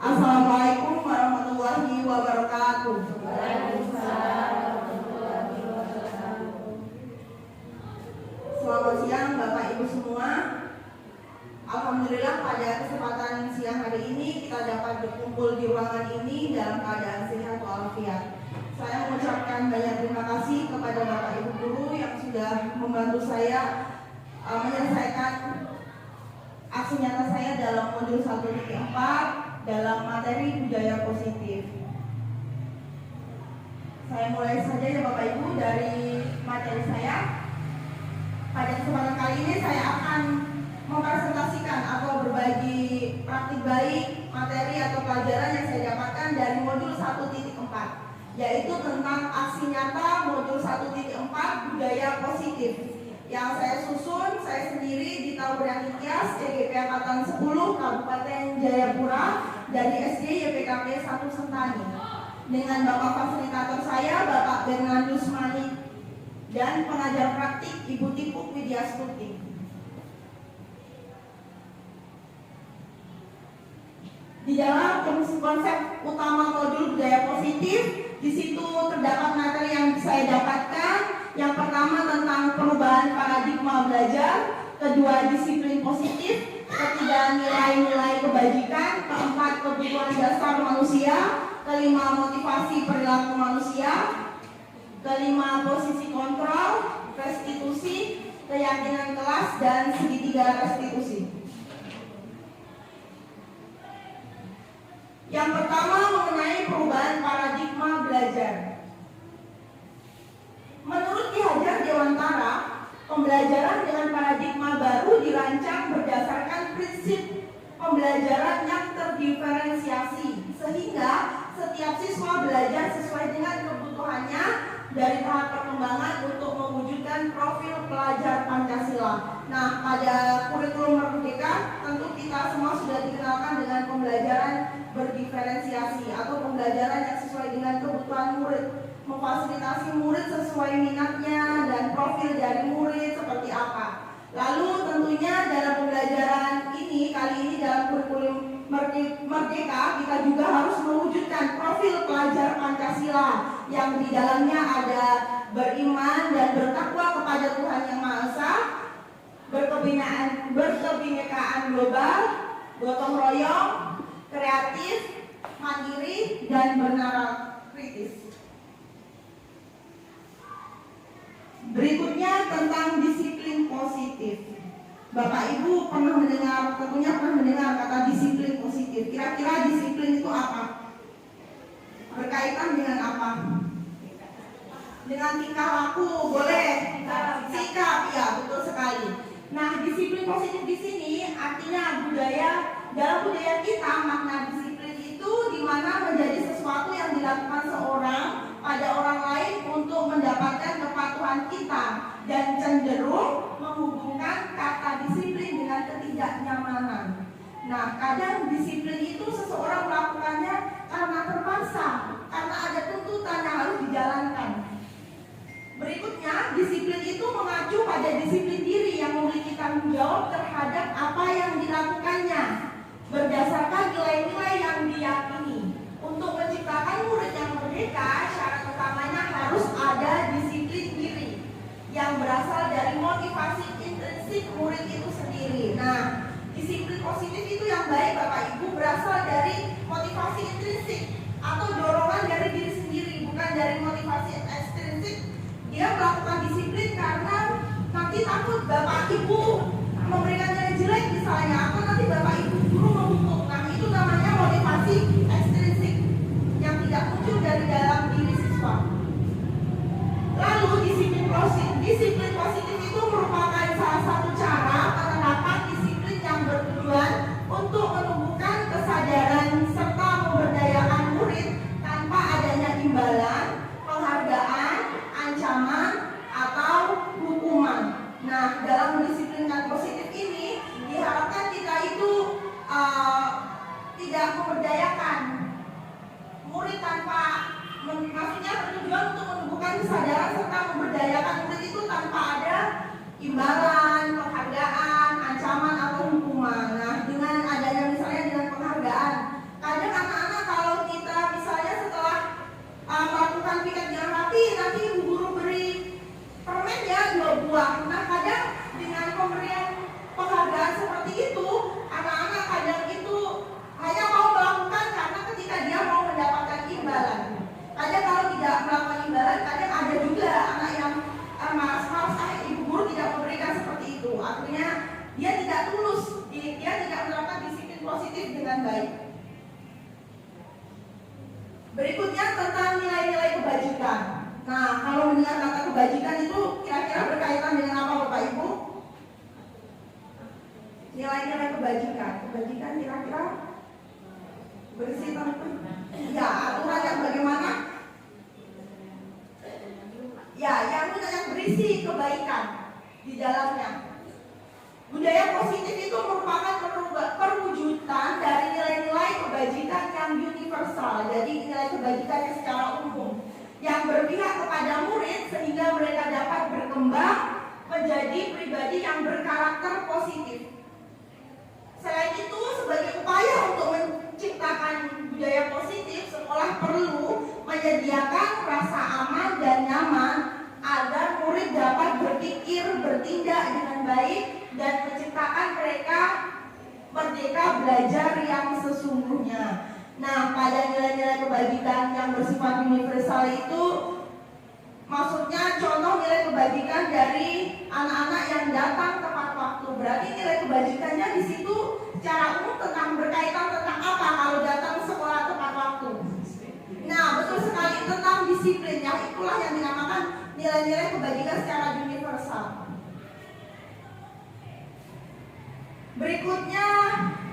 Assalamualaikum warahmatullahi wabarakatuh. Selamat siang Bapak Ibu semua. Alhamdulillah pada kesempatan siang hari ini kita dapat berkumpul di ruangan ini dalam keadaan sehat walafiat. Saya mengucapkan banyak terima kasih kepada Bapak Ibu guru yang sudah membantu saya menyelesaikan aksi nyata saya dalam modul 1.4 dalam materi budaya positif. Saya mulai saja ya Bapak Ibu dari materi saya. Pada kesempatan kali ini saya akan mempresentasikan atau berbagi praktik baik materi atau pelajaran yang saya dapatkan dari modul 1.4, yaitu tentang aksi nyata modul 1.4 budaya positif yang saya susun saya sendiri di Tauran Ikhtias EGP Angkatan 10 Kabupaten Jayapura dari SD YPKP 1 Sentani dengan Bapak fasilitator saya Bapak Bernardus Mani dan pengajar praktik Ibu Tipuk Widya Stuti. Di dalam konsep utama modul budaya positif, di situ terdapat materi yang saya dapatkan. Yang pertama tentang perubahan paradigma belajar, kedua disiplin positif, ketiga nilai-nilai kebajikan, keempat kebutuhan dasar manusia, kelima motivasi perilaku manusia, kelima posisi kontrol, restitusi, keyakinan kelas, dan segitiga restitusi. Yang pertama mengenai perubahan paradigma belajar. Menurut Ki Hajar Dewantara, pembelajaran dengan paradigma baru dirancang berdasarkan prinsip pembelajaran yang terdiferensiasi, sehingga setiap siswa belajar sesuai dengan kebutuhannya dari tahap perkembangan untuk mewujudkan profil pelajar Pancasila. Nah, pada kurikulum Merdeka tentu kita semua sudah dikenalkan dengan pembelajaran berdiferensiasi atau pembelajaran yang sesuai dengan kebutuhan murid, memfasilitasi murid sesuai minatnya dan profil dari murid seperti apa. Lalu tentunya dalam pembelajaran ini kali ini dalam kurikulum Merdeka kita juga harus mewujudkan profil pelajar Pancasila yang di dalamnya ada beriman dan bertakwa kepada Tuhan Yang Maha Esa, berkebinekaan global, gotong royong, kreatif, mandiri, dan bernalar kritis. Berikutnya tentang disiplin positif. Bapak Ibu tentunya pernah mendengar kata disiplin positif. Kira-kira disiplin itu apa? Berkaitan dengan apa? Dengan tingkah laku, boleh? Sikap, ya betul sekali. Nah, disiplin positif di sini artinya dalam budaya kita makna disiplin itu di mana menjadi sesuatu yang dilakukan seorang pada orang lain untuk mendapatkan kepatuhan kita dan cenderung menghubungkan kata disiplin dengan ketidaknyamanan. Nah, kadang disiplin itu seseorang melakukannya karena terpaksa, karena ada tuntutan yang harus dijalankan. Berikutnya, disiplin itu mengacu pada disiplin diri yang memiliki tanggung jawab terhadap apa yang dilakukannya berdasarkan nilai-nilai yang diyakini. Untuk menciptakan murid yang merdeka, syarat utamanya harus ada disiplin diri yang berasal dari motivasi intrinsik murid itu sendiri. Nah, disiplin positif itu yang baik Bapak Ibu berasal dari motivasi intrinsik atau dorongan dari diri sendiri, bukan dari motivasi ekstrinsik. Dia melakukan disiplin karena nanti takut Bapak Ibu memberikan nilai jelek misalnya, atau nanti Bapak Ibu guru menghukum. Nah, itu namanya motivasi ekstrinsik yang tidak muncul dari dalam diri siswa. Lalu disiplin positif itu merupakan salah satu cara penerapan disiplin yang bertujuan untuk menumbuhkan kesadaran serta memberdayakan murid tanpa adanya imbalan, penghargaan, ancaman, atau hukuman. Nah, dalam mendisiplinkan positif ini diharapkan kita itu tidak memberdayakan murid tanpa maksudnya bertujuan untuk menumbuhkan kesadaran serta memberdayakan murid itu tanpa ada imbalan, penghargaan, ancaman atau hukuman. Nah, dengan adanya misalnya dengan penghargaan, kadang Berikutnya tentang nilai-nilai kebajikan. Nah, kalau mendengar kata kebajikan itu kira-kira berkaitan dengan apa Bapak Ibu? Nilai-nilai kebajikan. Kebajikan kira-kira berisi tentang ya, aturan yang bagaimana? Ya, yang berisi kebaikan di dalamnya. Budaya positif itu merupakan perwujudan dari nilai-nilai kebajikan yang universal. Jadi nilai kebajikan yang secara umum yang berpihak kepada murid sehingga mereka dapat berkembang menjadi pribadi yang berkarakter positif. Selain itu, sebagai upaya untuk menciptakan budaya positif, sekolah perlu menyediakan rasa aman dan nyaman agar murid dapat berpikir, bertindak dengan baik, dan menciptakan mereka merdeka belajar yang sesungguhnya. Nah, pada nilai-nilai kebajikan yang bersifat universal itu maksudnya contoh nilai kebajikan dari anak-anak yang datang tepat waktu. Berarti nilai kebajikannya di situ secara umum tentang berkaitan tentang apa kalau datang sekolah tepat waktu. Nah, betul sekali tentang disiplin. Yang itulah yang dinamakan nilai-nilai kebajikan secara universal. Berikutnya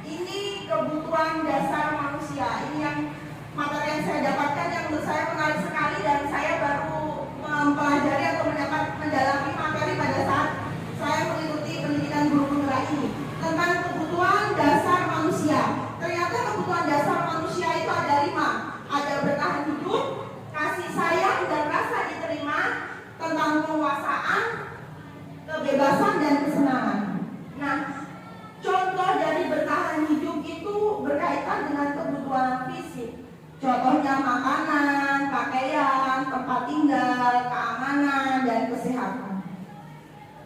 ini kebutuhan dasar manusia. Ini yang materi yang saya dapatkan yang menurut saya menarik sekali dan saya baru mempelajari atau mendalami materi pada saat saya mengikuti pendidikan guru penggerak ini tentang kebutuhan dasar manusia. Ternyata kebutuhan dasar manusia itu ada 5. Ada bertahan hidup, kasih sayang dan rasa diterima, tentang penguasaan, kebebasan dan kesenangan. Nah, contoh dari bertahan hidup itu berkaitan dengan kebutuhan fisik. Contohnya makanan, pakaian, tempat tinggal, keamanan, dan kesehatan.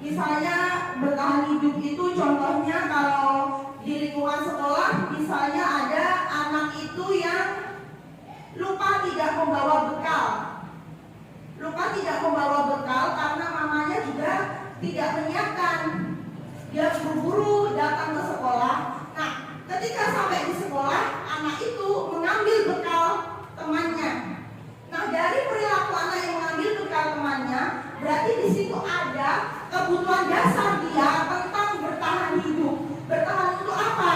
Misalnya bertahan hidup itu contohnya kalau di lingkungan sekolah, misalnya ada anak itu yang lupa tidak membawa bekal. Lupa tidak membawa bekal karena mamanya juga tidak menyiapkan. Dia buru-buru datang ke sekolah. Nah, ketika sampai di sekolah, anak itu mengambil bekal temannya. Nah, dari perilaku anak yang mengambil bekal temannya, berarti di situ ada kebutuhan dasar dia tentang bertahan hidup. Bertahan untuk apa?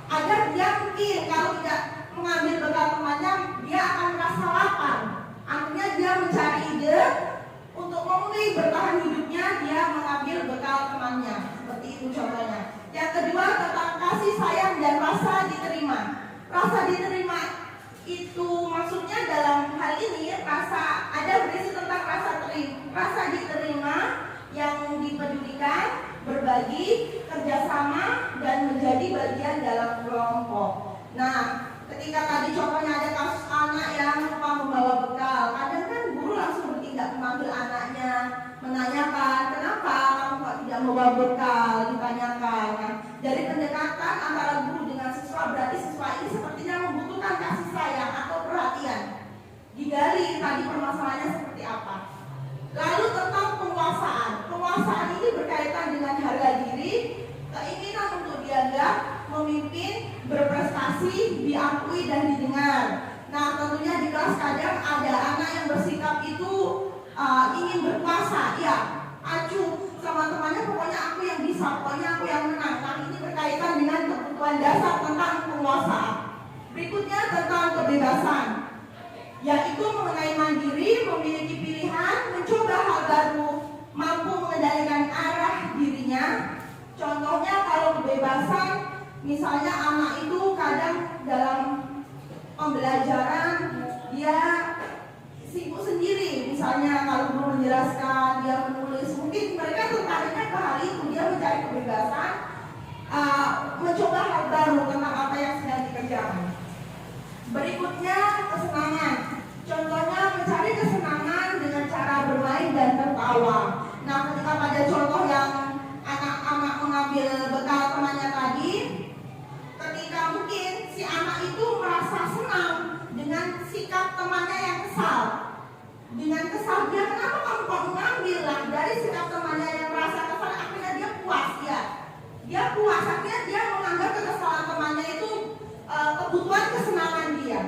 Agar dia mungkin kalau tidak mengambil bekal temannya, dia akan merasa lapar. Akhirnya dia mencari ide untuk memenuhi bertahan hidupnya, dia mengambil bekal temannya. Seperti itu contohnya. Yang kedua tentang kasih sayang dan rasa diterima. Rasa diterima itu maksudnya dalam hal ini rasa ada berisi tentang rasa diterima yang dipedulikan, berbagi, kerjasama dan menjadi bagian dalam kelompok. Nah, ketika tadi contohnya ada kasus anak yang lupa membawa bekal, kadang kan guru langsung bertindak memanggil anaknya, menanyakan kenapa kamu kok tidak membawa bekal, ditanyakan. Nah, dari pendekatan antara guru dengan siswa, berarti siswa ini sepertinya membutuhkan kasih sayang atau perhatian. Digali tadi permasalahannya seperti apa. Lalu tentang penguasaan. Penguasaan ini berkaitan dengan harga diri, keinginan untuk dianggap, memimpin, berprestasi, diakui dan didengar. Nah, tentunya di kelas kadang ada anak yang bersikap itu ingin berkuasa, ya, acuh sama temannya, pokoknya aku yang bisa, pokoknya aku yang menang. Nah, ini berkaitan dengan kebutuhan dasar tentang penguasaan. Berikutnya tentang kebebasan, yaitu mengenai mandiri, memiliki pilihan, mencoba hal baru, mampu mengendalikan arah dirinya. Contohnya kalau kebebasan, misalnya anak itu kadang dalam pembelajaran dia sibuk sendiri, misalnya kalau guru menjelaskan dia menulis, mungkin mereka tertariknya ke hal itu, dia mencari kebebasan, mencoba hal baru tentang apa yang sedang dikerjakan. Berikutnya kesenangan, contohnya mencari kesenangan dengan cara bermain dan tertawa. Nah, ketika pada contoh yang anak-anak mengambil bekal temannya tadi, ketika mungkin si anak itu merasa senang dengan sikap temannya yang kesal. Dengan kesal dia, kenapa kamu kok mengambil? Lah, dari sikap temannya yang merasa kesal, akhirnya dia puas ya. Dia puas, akhirnya dia menganggap kekesalan temannya itu kebutuhan kesenangan dia.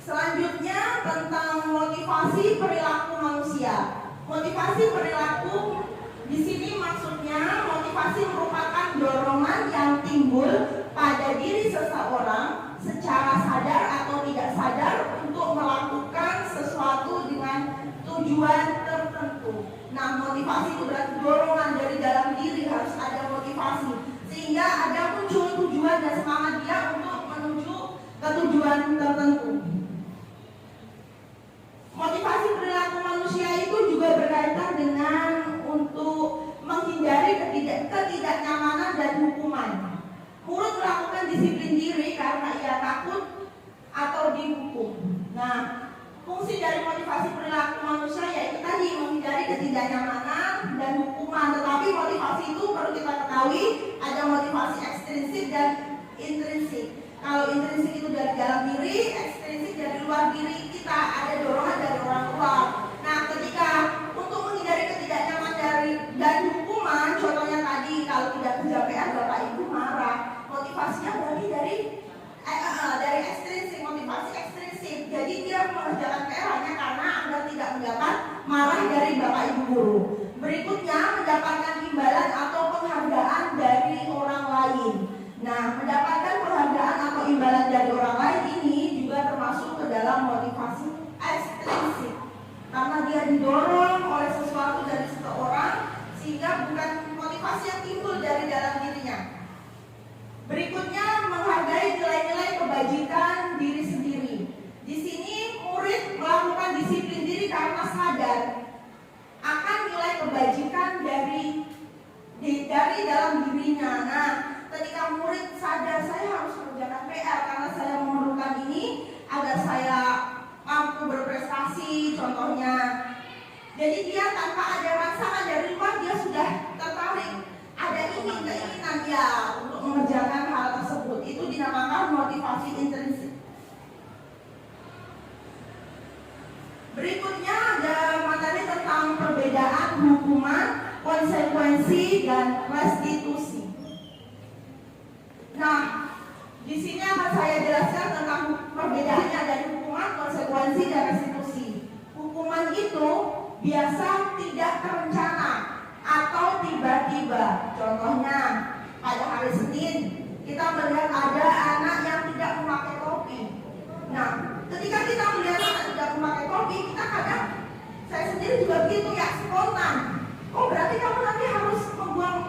Selanjutnya tentang motivasi perilaku manusia. Motivasi perilaku di sini maksudnya motivasi merupakan dorongan yang timbul pada diri seseorang secara sadar atau tidak sadar untuk melakukan sesuatu dengan tujuan tertentu. Nah, motivasi itu berarti dorongan dari dalam diri, harus ada motivasi sehingga ada muncul tujuan dan semangat dia untuk menuju ke tujuan tertentu. Motivasi perilaku manusia itu juga berkaitan dengan untuk menghindari ketidaknyamanan dan hukuman. Murid melakukan disiplin diri karena ia takut atau dihukum. Nah, fungsi dari motivasi perilaku manusia yaitu tadi menghindari ketidaknyamanan dan hukuman. Tetapi motivasi itu perlu kita ketahui ada motivasi ekstrinsik dan intrinsik. Kalau intrinsik itu dari dalam diri, ekstrinsik dari luar diri kita, ada dorongan dari orang luar. Nah, ketika untuk menghindari ketidaknyamanan dan hukuman, contohnya tadi kalau tidak kerja PR Bapak Ibu marah, motivasinya berarti dari ekstrinsik, motivasi ekstrinsik. Jadi dia mengerjakan PR hanya karena agar tidak mendapat marah dari Bapak Ibu guru. Berikutnya mendapatkan imbalan atau penghargaan dari orang lain. Nah, mendapatkan penghargaan atau imbalan dari orang lain ini juga termasuk ke dalam motivasi ekstrinsik. Karena dia didorong oleh sesuatu dari seseorang sehingga bukan motivasi yang timbul dari dalam dirinya. Berikutnya menghargai nilai-nilai kebajikan diri sendiri. Di sini murid melakukan disiplin diri karena sadar akan nilai kebajikan dari dalam dirinya. Nah, ketika murid sadar saya harus mengerjakan PR karena saya memerlukan ini agar saya mampu berprestasi contohnya. Jadi dia tanpa ada rangsangan dari luar dia sudah tertarik, ada keinginan dia untuk mengerjakan hal tersebut. Itu dinamakan motivasi intrinsik. Berikutnya ada materi tentang perbedaan hukuman, konsekuensi dan restitusi. Nah, di sini akan saya jelaskan tentang perbedaannya dari hukuman, konsekuensi dan restitusi. Hukuman itu biasa tidak terencana atau tiba-tiba. Contohnya pada hari Senin kita melihat ada anak yang tidak memakai topi. Nah, ketika kita melihat anak tidak memakai topi, kita kadang, saya sendiri juga begitu ya, spontan. Oh, berarti kamu nanti harus membuang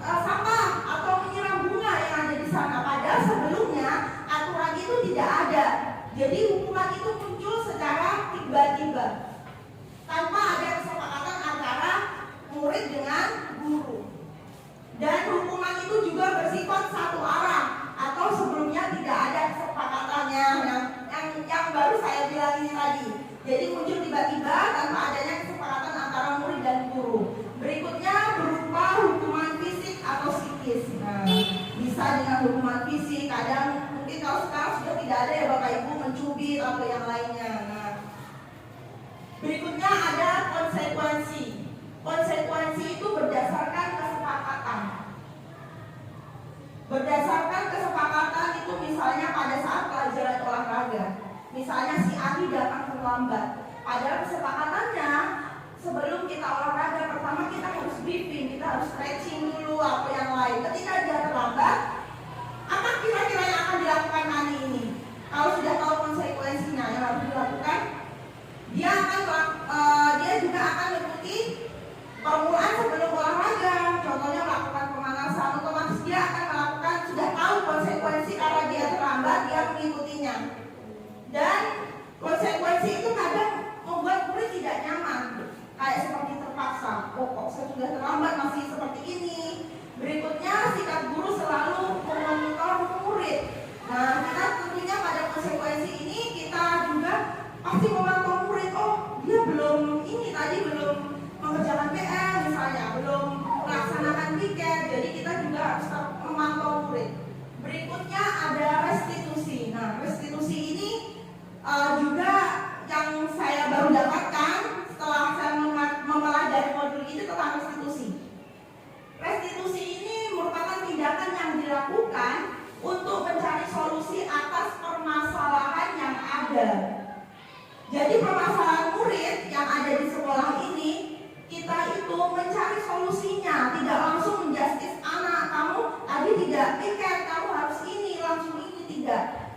sampah atau menyiram bunga yang ada di sana. Padahal sebelumnya aturan itu tidak ada. Jadi hukuman itu muncul secara tiba-tiba tanpa ada kesepakatan antara murid dengan guru. Dan hukuman itu juga bersifat satu arah atau sebelumnya tidak ada kesepakatannya yang baru saya bilang ini tadi. Jadi muncul tiba-tiba tanpa adanya kesepakatan antara murid dan guru. Berikutnya berupa hukuman fisik atau psikis. Nah, bisa dengan hukuman fisik, kadang mungkin kalau sekarang sudah tidak ada ya Bapak Ibu mencubit atau yang lainnya. Nah, berikutnya ada konsekuensi. Konsekuensi itu berdasarkan kesepakatan. Berdasarkan kesepakatan itu misalnya pada saat pelajaran olahraga. Misalnya si Adi datang terlambat. Padahal kesepakatannya sebelum kita olahraga pertama kita harus briefing, kita harus stretching dulu atau yang lain. Ketika dia terlambat, apa kira-kira yang akan dilakukan Ani ini? Kalau sudah tahu konsekuensinya yang harus dilakukan, dia juga akan mengikuti permulaan sebelum olahraga. Contohnya melakukan pemanasan, otomatis dia akan melakukan, sudah tahu konsekuensi karena dia terlambat, dia mengikutinya. Dan konsekuensi itu kadang membuat murid tidak nyaman. Kayak seperti terpaksa, kok saya sudah terlambat masih seperti ini. Berikutnya sikap guru selalu memonitor murid. Nah, kita tentunya pada konsekuensi ini kita juga pasti memantau murid. Oh, dia belum mengerjakan PR misalnya, belum melaksanakan tiket. Jadi kita juga harus memantau murid. Berikutnya ada restitusi. Nah, restitusi ini juga yang saya baru dapatkan setelah saya mempelajari modul ini tentang restitusi.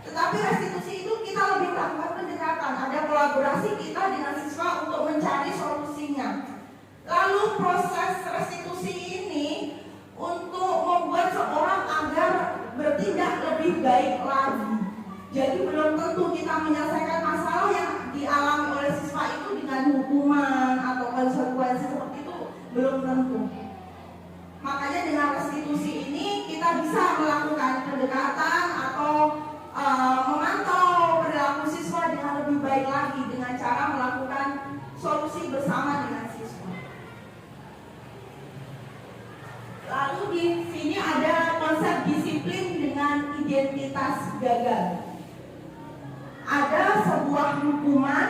Tetapi restitusi itu kita lebih melakukan pendekatan, ada kolaborasi kita dengan siswa untuk mencari solusinya. Lalu proses restitusi ini untuk membuat seorang agar bertindak lebih baik lagi. Jadi belum tentu kita menyelesaikan masalah yang dialami oleh siswa itu dengan hukuman atau konsekuensi seperti itu, belum tentu. Makanya dengan restitusi ini kita bisa melakukan pendekatan atau memantau perilaku siswa dengan lebih baik lagi dengan cara melakukan solusi bersama dengan siswa. Lalu di sini ada konsep disiplin dengan identitas gagal. Ada sebuah hukuman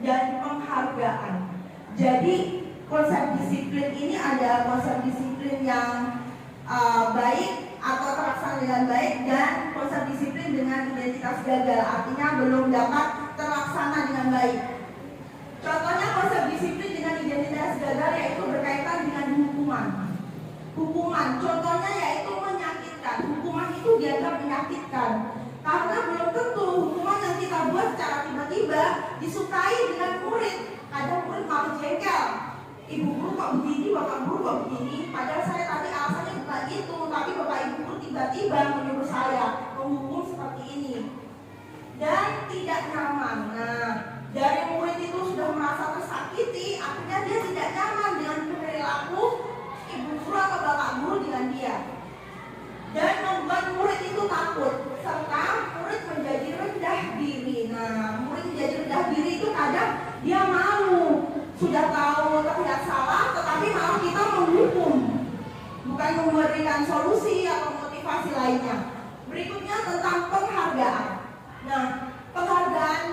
dan penghargaan. Jadi konsep disiplin ini ada konsep disiplin yang baik atau terlaksana dengan baik dan konsep disiplin dengan identitas gagal, artinya belum dapat terlaksana dengan baik. Contohnya konsep disiplin dengan identitas gagal yaitu berkaitan dengan hukuman. Contohnya yaitu menyakitkan. Hukuman itu dianggap menyakitkan karena belum tentu hukuman yang kita buat secara tiba-tiba disukai dengan murid. Kadang murid malah jengkel, ibu guru kok begini, bapak guru kok begini, padahal saya tadi alasannya bukan itu, tapi bapak ibu guru tiba-tiba menyuruh saya menghukum seperti ini dan tidak nyaman. Nah, dari murid itu sudah merasa tersakiti, akhirnya dia tidak nyaman dengan perilaku ibu guru atau bapak guru dengan dia, dan membuat murid itu takut serta murid menjadi rendah diri. Nah, murid menjadi rendah diri itu kadang dia malu, sudah tahu terlihat salah tetapi malah kita menghukum, bukan memberikan solusi atau motivasi lainnya. Berikutnya tentang penghargaan. Nah, penghargaan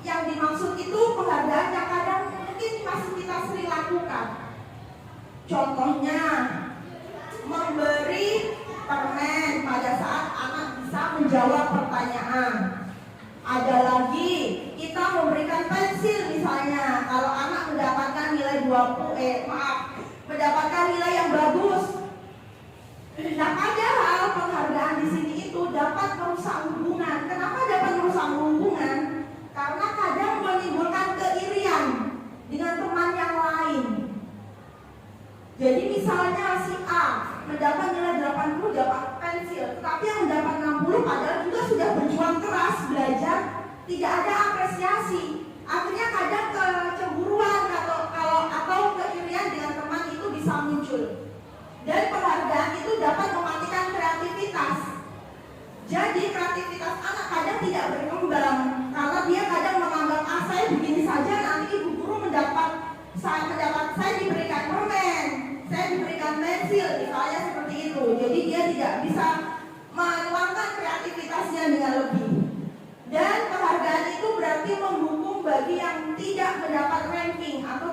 yang dimaksud itu penghargaan yang kadang mungkin masih kita sering lakukan. Contohnya memberi permen pada saat anak bisa menjawab pertanyaan. Ada lagi kita memberikan pensil misalnya kalau anak mendapatkan nilai mendapatkan nilai yang bagus. Nah, padahal penghargaan di sini itu dapat merusak hubungan. Kenapa dapat merusak hubungan? Karena kadang menimbulkan keirian dengan teman yang lain. Jadi misalnya si A mendapat nilai 80 dapat pensil, tetapi yang mendapat 60 padahal juga sudah berjuang keras belajar, tidak ada apresiasi. Akhirnya kadang kecemburuan atau keirian dengan teman itu bisa muncul. Dan penghargaan itu dapat mematikan kreativitas. Jadi kreativitas anak kadang tidak berkembang karena dia kadang menganggap saya begini saja, nanti ibu guru saya diberikan permen, saya diberikan pensil, misalnya seperti itu. Jadi dia tidak bisa meluangkan kreativitasnya dengan lebih. Dan penghargaan itu berarti menghukum bagi yang tidak mendapat ranking atau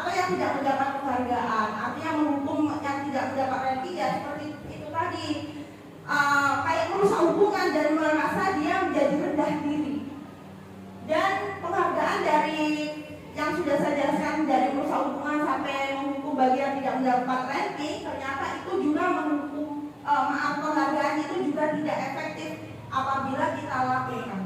yang tidak mendapat penghargaan. Artinya menghukum yang tidak mendapat ranking ya seperti itu tadi, kayak merusak hubungan dan merasa dia menjadi rendah diri. Dan penghargaan dari yang sudah saya jelaskan dari merusak hubungan sampai menghukum bagi yang tidak mendapat ranking, ternyata itu juga penghargaan itu juga tidak efektif apabila kita lakukan.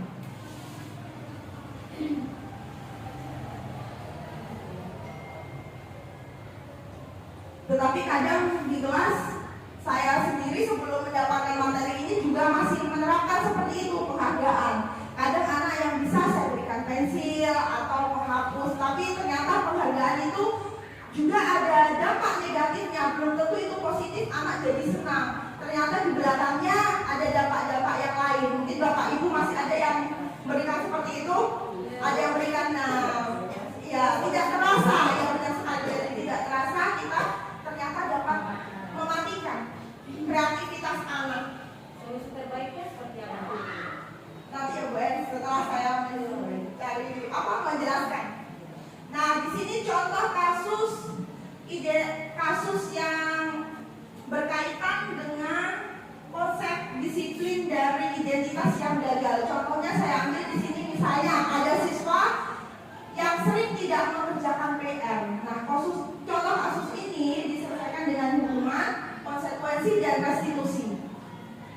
Tetapi kadang di kelas saya sendiri sebelum mendapatkan materi ini juga masih menerapkan seperti itu penghargaan. Kadang anak yang bisa saya berikan pensil atau penghapus, tapi ternyata penghargaan itu juga ada dampak negatifnya. Belum tentu itu positif, anak jadi senang. Ternyata di belakangnya ada dampak-dampak yang lain. Mungkin bapak ibu masih ada yang berikan seperti itu, ada yang berikan ya tidak terasa, yang benar sekali tidak terasa kita ternyata dapat mematikan kreativitas anak. Solusi terbaiknya seperti apa? Nanti ya Bu setelah saya mencari menjelaskan. Nah, di sini contoh kasus yang berkaitan dengan konsep disiplin dari identitas yang gagal. Contohnya saya ambil di sini misalnya ada siswa yang sering tidak mengerjakan PR. Nah, contoh kasus ini diselesaikan dengan hukuman, konsekuensi dan restitusi.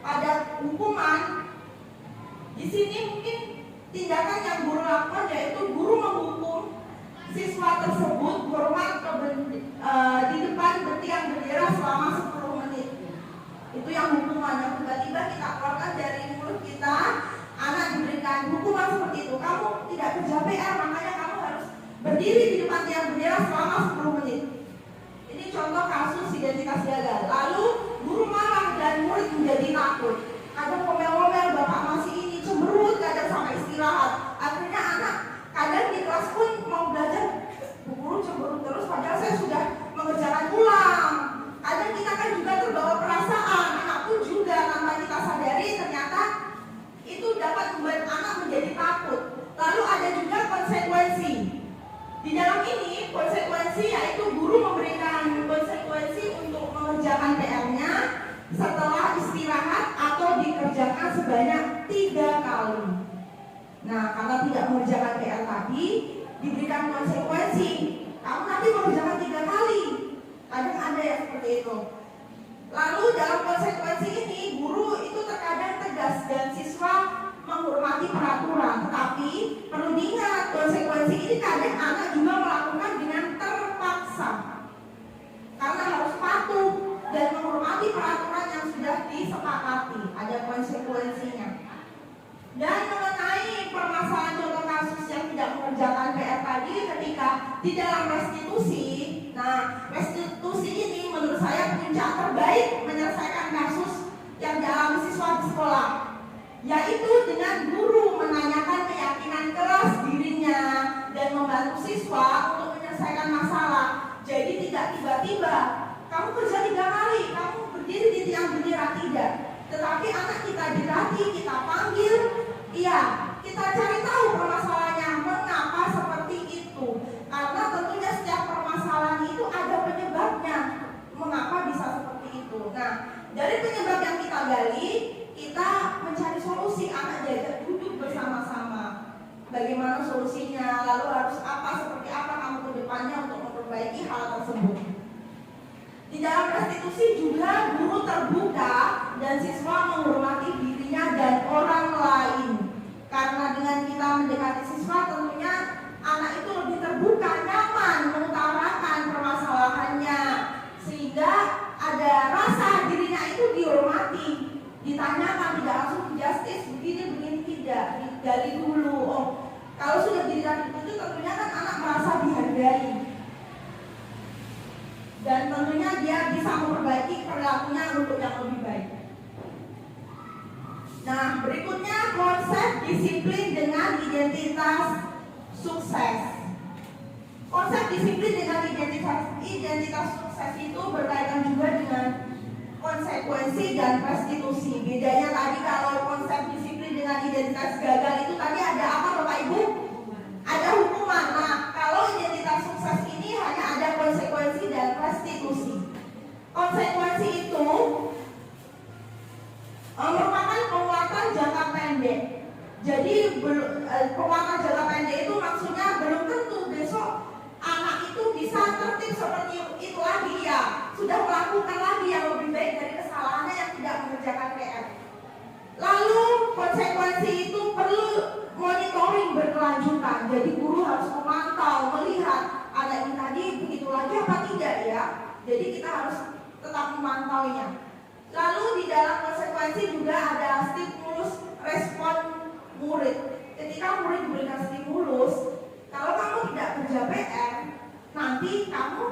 Pada hukuman Di sini mungkin tindakan yang guru lakukan yaitu guru menghukum siswa tersebut hormat di depan tiang bendera selama 10 menit. Itu yang hukuman yang tiba-tiba kita keluarkan dari mulut kita. Anak diberikan hukuman seperti itu. Kamu tidak kerja PR, makanya kamu harus berdiri di depan tiang bendera selama 10 menit. Ini contoh kasus identitas gagal. Lalu guru marah dan murid menjadi takut. Kadang ngomel-ngomel, bapak masih ini, cemberut, kadang sampai istirahat. Akhirnya anak kadang di kelas pun mau belajar, bu guru cemberut terus padahal saya sudah mengerjakan ulang. Kadang kita kan juga terbawa perasaan, anak pun juga tanpa kita sadari ternyata itu dapat membuat anak menjadi takut. Lalu ada juga konsekuensi. Di dalam ini konsekuensi yaitu guru memberikan konsekuensi untuk mengerjakan PR-nya setelah istirahat atau dikerjakan sebanyak 3 kali. Nah, karena tidak mengerjakan PR tadi, diberikan konsekuensi. Kamu nanti mengerjakan 3 kali. Kadang ada yang seperti itu. Lalu dalam konsekuensi ini, guru itu terkadang tegas dan siswa menghormati peraturan. Tetapi perlu diingat, konsekuensi ini kadang anak juga melakukan dengan terpaksa. Karena harus patuh dan menghormati peraturan yang sudah disepakati. Ada konsekuensinya. Dan mengenai permasalahan contoh kasus yang tidak mengerjakan PR tadi ketika di dalam restitusi. Nah, restitusi ini menurut saya puncak terbaik menyelesaikan kasus yang dialami siswa di sekolah, yaitu dengan guru menanyakan keyakinan keras dirinya dan membantu siswa untuk menyelesaikan masalah. Jadi tidak tiba-tiba kamu kerja 3 kali, kamu berdiri di tiang bendera, tidak. Tetapi anak kita dilatih, kita panggil, iya, kita cari tahu permasalahannya, mengapa seperti itu. Karena tentunya setiap permasalahan itu ada penyebabnya, mengapa bisa seperti itu. Nah, dari penyebab yang kita gali, kita mencari solusi. Anak diajak duduk bersama-sama. Bagaimana solusinya, lalu harus apa, seperti apa kamu ke depannya untuk memperbaiki hal tersebut. Di dalam restitusi juga guru terbuka dan siswa menghormati dirinya dan orang lain. Karena dengan kita mendekati siswa tentunya anak itu lebih terbuka, nyaman mengutarakan permasalahannya. Sehingga ada rasa dirinya itu dihormati. Ditanyakan, tidak langsung justice, begini tidak, digali dulu. Oh, kalau sudah dirikan itu tentunya kan anak merasa dihargai. Dan tentunya dia bisa memperbaiki perilakunya untuk yang lebih baik. Nah, berikutnya konsep disiplin dengan identitas sukses. Konsep disiplin dengan identitas sukses itu berkaitan juga dengan konsekuensi dan restitusi. Bedanya tadi kalau konsep disiplin dengan identitas gagal itu tadi ada apa Bapak Ibu? Ada hukuman. Nah, kalau identitas sukses ini hanya ada konsekuensi dan restitusi. Konsekuensi itu merupakan penguatan jangka pendek. Jadi penguatan jangka pendek itu maksudnya belum tentu besok anak itu bisa tertib seperti itu lagi ya. Sudah melakukan lagi yang lebih baik dari kesalahannya yang tidak mengerjakan PR. Lalu konsekuensi itu perlu monitoring berkelanjutan. Jadi guru harus memantau, melihat anak ini tadi begitu lagi apa tidak ya. Jadi kita harus tetap memantaunya. Lalu di dalam konsekuensi juga ada stimulus respon murid. Ketika murid diberikan stimulus, kalau kamu tidak kerja PR, nanti kamu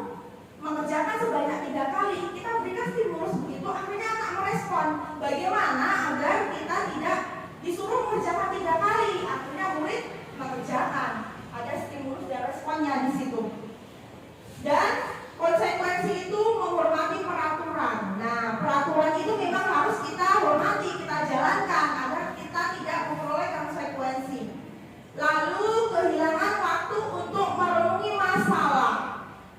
mengerjakan sebanyak 3 kali. Kita berikan stimulus begitu, akhirnya anak merespon. Bagaimana agar kita tidak disuruh mengerjakan 3 kali, akhirnya murid mengerjakan. Ada stimulus dan responnya di situ. Dan konsekuensi itu menghormati peraturan. Nah, peraturan itu memang harus kita hormati, kita jalankan agar kita tidak memperoleh konsekuensi. Lalu kehilangan waktu untuk merenungi masalah.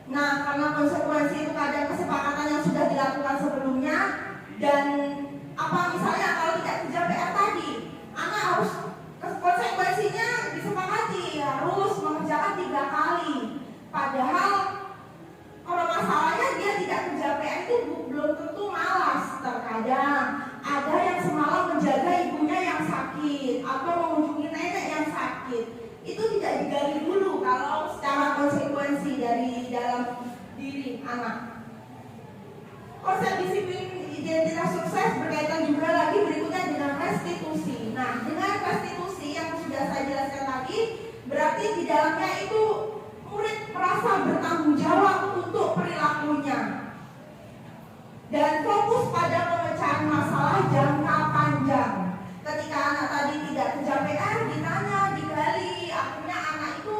Nah, karena konsekuensi itu kadang kesepakatan yang sudah dilakukan sebelumnya dan apa misalnya kalau tidak sakit atau mengunjungi nenek yang sakit, itu tidak digali dulu kalau secara konsekuensi dari dalam diri anak. Konsep disiplin identitas sukses berkaitan juga lagi berikutnya dengan restitusi. Nah, dengan restitusi yang sudah saya jelaskan tadi, berarti di dalamnya itu murid merasa bertanggung jawab untuk perilakunya dan fokus pada pemecahan masalah jangka panjang. Ketika anak tadi tidak kerja PR, ditanya, digali, akhirnya anak itu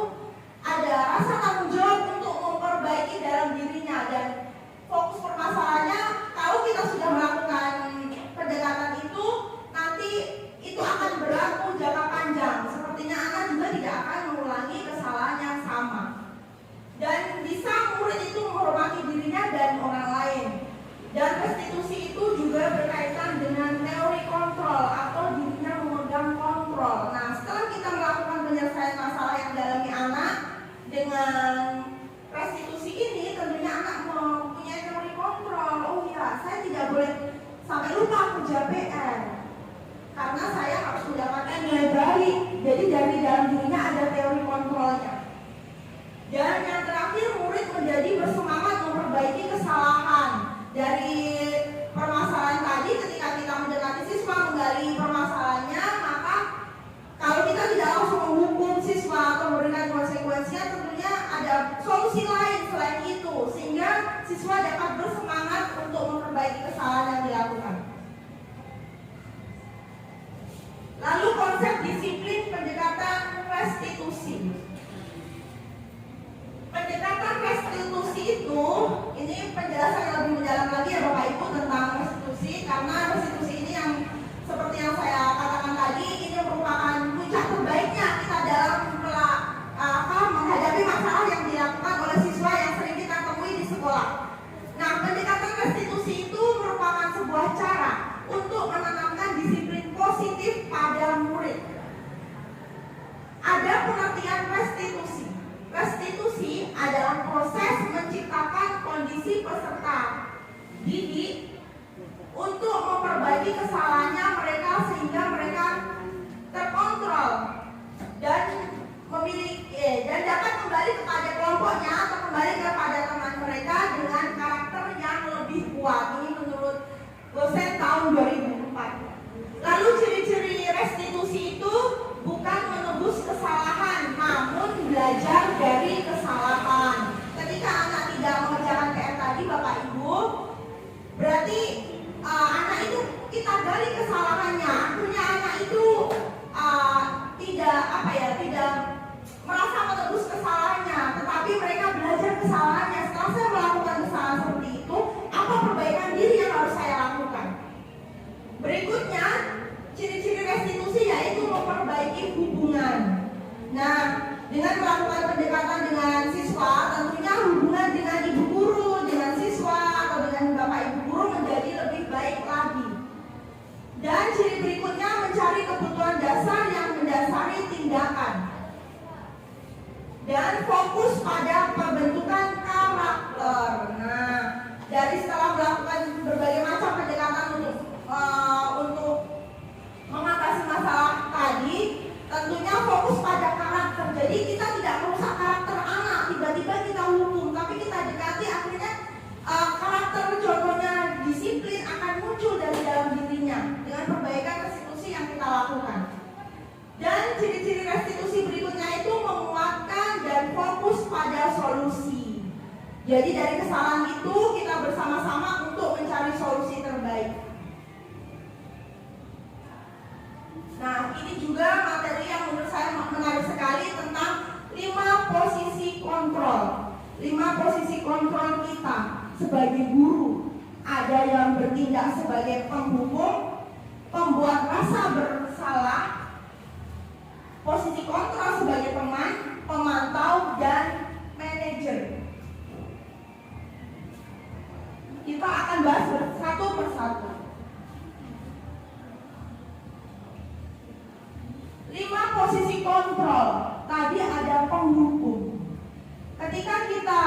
ada rasa tanggung jawab untuk memperbaiki dalam dirinya. Dan fokus permasalahannya, kalau kita sudah melakukan pendekatan itu, nanti itu akan berlaku jangka panjang. Sepertinya anak juga tidak akan mengulangi kesalahan yang sama. Dan bisa murid itu menghormati dirinya dan orang lain. Dan restitusi itu juga berkaitan dengan teori kontrol atau dirinya memegang kontrol. Nah, setelah kita melakukan penyelesaian masalah yang dialami anak dengan restitusi ini, tentunya anak mempunyai teori kontrol. Oh iya, saya tidak boleh sampai lupa kerja PR karena saya harus mendapatkan nilai baik. Jadi dari dalam dirinya ada teori kontrolnya. Dan yang terakhir, murid menjadi bersemangat memperbaiki kesalahan. Dari permasalahan tadi, ketika kita mendekati siswa menggali permasalahannya, maka kalau kita tidak langsung menghukum siswa atau memberikan konsekuensinya, tentunya ada solusi lain selain itu, sehingga siswa dapat bersemangat untuk memperbaiki kesalahan yang dilakukan. Lalu konsep disiplin pendekatan restitusi. Pendekatan restitusi itu, ini penjelasan yang lebih mendalam lagi ya Bapak Ibu tentang restitusi, karena restitusi ini yang seperti yang saya katakan tadi, ini merupakan puncak terbaiknya kita dalam menghadapi masalah yang dilakukan oleh siswa yang sering kita temui di sekolah. Nah, pendekatan restitusi itu merupakan sebuah cara untuk menanamkan disiplin positif pada murid. Ada pengertian restitusi. Restitusi adalah proses menciptakan kondisi peserta didik untuk memperbaiki kesalahannya mereka sehingga mereka terkontrol dan dan dapat kembali kepada kelompoknya atau kembali kepada teman mereka dengan karakter yang lebih kuat. Ini menurut dosen tahun 2004. Lalu ciri-ciri restitusi itu bukan menebus kesalahan, namun belajar dari kesalahan. Ketika anak tidak mengerjakan PR tadi, Bapak Ibu, berarti anak itu kita gali kesalahannya. Akhirnya anak itu tidak merasa menebus kesalahannya, tetapi mereka belajar kesalahannya. Setelah saya melakukan kesalahan seperti itu, apa perbaikan diri yang harus saya lakukan? Berikutnya, ciri-ciri restitusi yaitu memperbaiki hubungan. Nah, dengan melakukan pendekatan dengan siswa, tentunya hubungan dengan ibu guru, dengan siswa, atau dengan bapak ibu guru menjadi lebih baik lagi. Dan ciri berikutnya mencari kebutuhan dasar yang mendasari tindakan. Dan fokus pada pembentukan karakter. Nah, dari setelah melakukan berbagai macam pendekatan untuk mengatasi masalah tadi, tentunya fokus pada karakter. Jadi kita tidak merusak karakter anak, tiba-tiba kita hukum, tapi kita dekati, akhirnya karakter contohnya disiplin akan muncul dari dalam dirinya dengan perbaikan restitusi yang kita lakukan. Dan ciri-ciri restitusi berikutnya itu menguatkan dan fokus pada solusi. Jadi dari kesalahan itu kita bersama-sama untuk mencari solusi terbaik. Nah, ini juga materi yang menurut saya menarik sekali tentang 5 posisi kontrol. 5 posisi kontrol kita sebagai guru. Ada yang bertindak sebagai penghukum, pembuat rasa bersalah, posisi kontrol sebagai teman, pemantau, dan manajer. Kita akan bahas satu persatu. 5 posisi kontrol. Tadi ada penghukum. Ketika kita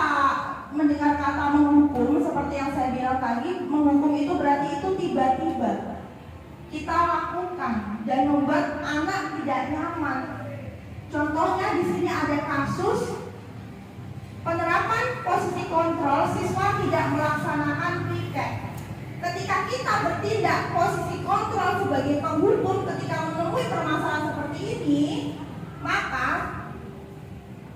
mendengar kata menghukum, seperti yang saya bilang tadi, menghukum itu berarti itu tiba-tiba. kita lakukan dan membuat anak tidak nyaman. Contohnya di sini ada kasus penerapan posisi kontrol, siswa tidak melaksanakan piket. Ketika kita bertindak posisi kontrol sebagai penghukum ketika menemui permasalahan seperti ini, maka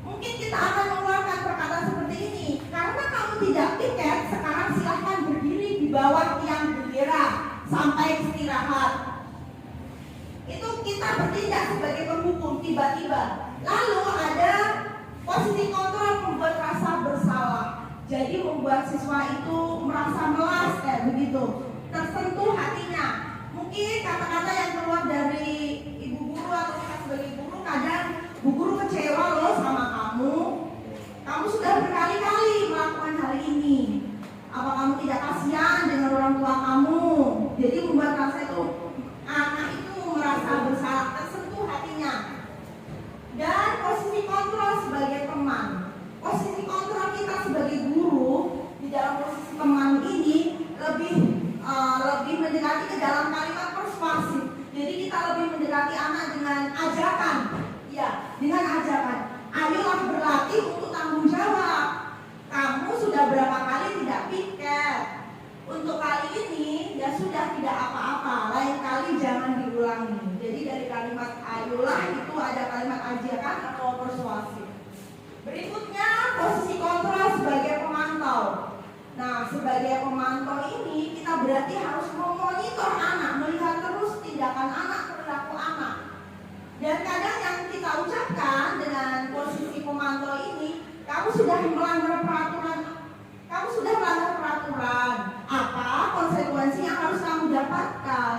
mungkin kita akan mengeluarkan perkataan seperti ini. Karena kamu tidak piket, sekarang silahkan berdiri di bawah tiang bendera sampai istirahat. Itu kita bertindak sebagai penghukum tiba-tiba. Lalu ada posisi kontrol membuat rasa bersalah. Jadi membuat siswa itu merasa melas kayak begitu, tersentuh hatinya. Mungkin kata-kata yang keluar dari ibu guru atau kita sebagai guru, kadang bu guru kecewa loh sama kamu. Kamu sudah berkali-kali melakukan hal ini. Apa kamu tidak kasihan dengan orang tua kamu? Jadi membuat rasa itu anak itu merasa bersalah, tersentuh hatinya. Dan posisi kontrol sebagai teman. Posisi kontrol kita sebagai guru di dalam posisi teman ini lebih mendekati ke dalam kalimat persuasif. Jadi kita lebih mendekati anak dengan ajakan, ya, dengan ajakan. Ayolah berlatih untuk tanggung jawab. Kamu sudah berapa kali tidak piket? Untuk kali ini ya sudah tidak apa-apa. Lain kali jangan diulangi. Jadi dari kalimat ayolah itu ada kalimat ajakan atau persuasif. Berikutnya posisi kontrol sebagai pemantau. Nah, sebagai pemantau ini kita berarti harus memonitor anak, melihat terus tindakan anak, perilaku anak. Dan kadang yang kita ucapkan dengan posisi pemantau ini, kamu sudah melanggar peraturan. Kamu sudah melanggar peraturan. Apa konsekuensi yang harus kamu dapatkan?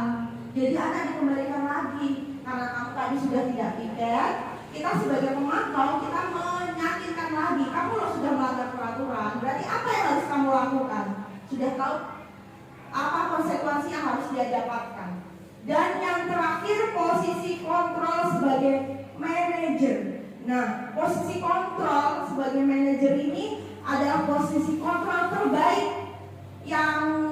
Jadi anak dikembalikan lagi karena kamu tadi sudah tidak piket. Kita sebagai pemantau kita meyakinkan lagi, kamu loh sudah melanggar peraturan. Berarti apa yang harus kamu lakukan? Sudah tahu apa konsekuensi yang harus dia dapatkan. Dan yang terakhir posisi kontrol sebagai manajer. Nah, posisi kontrol sebagai manajer ini adalah posisi kontrol terbaik yang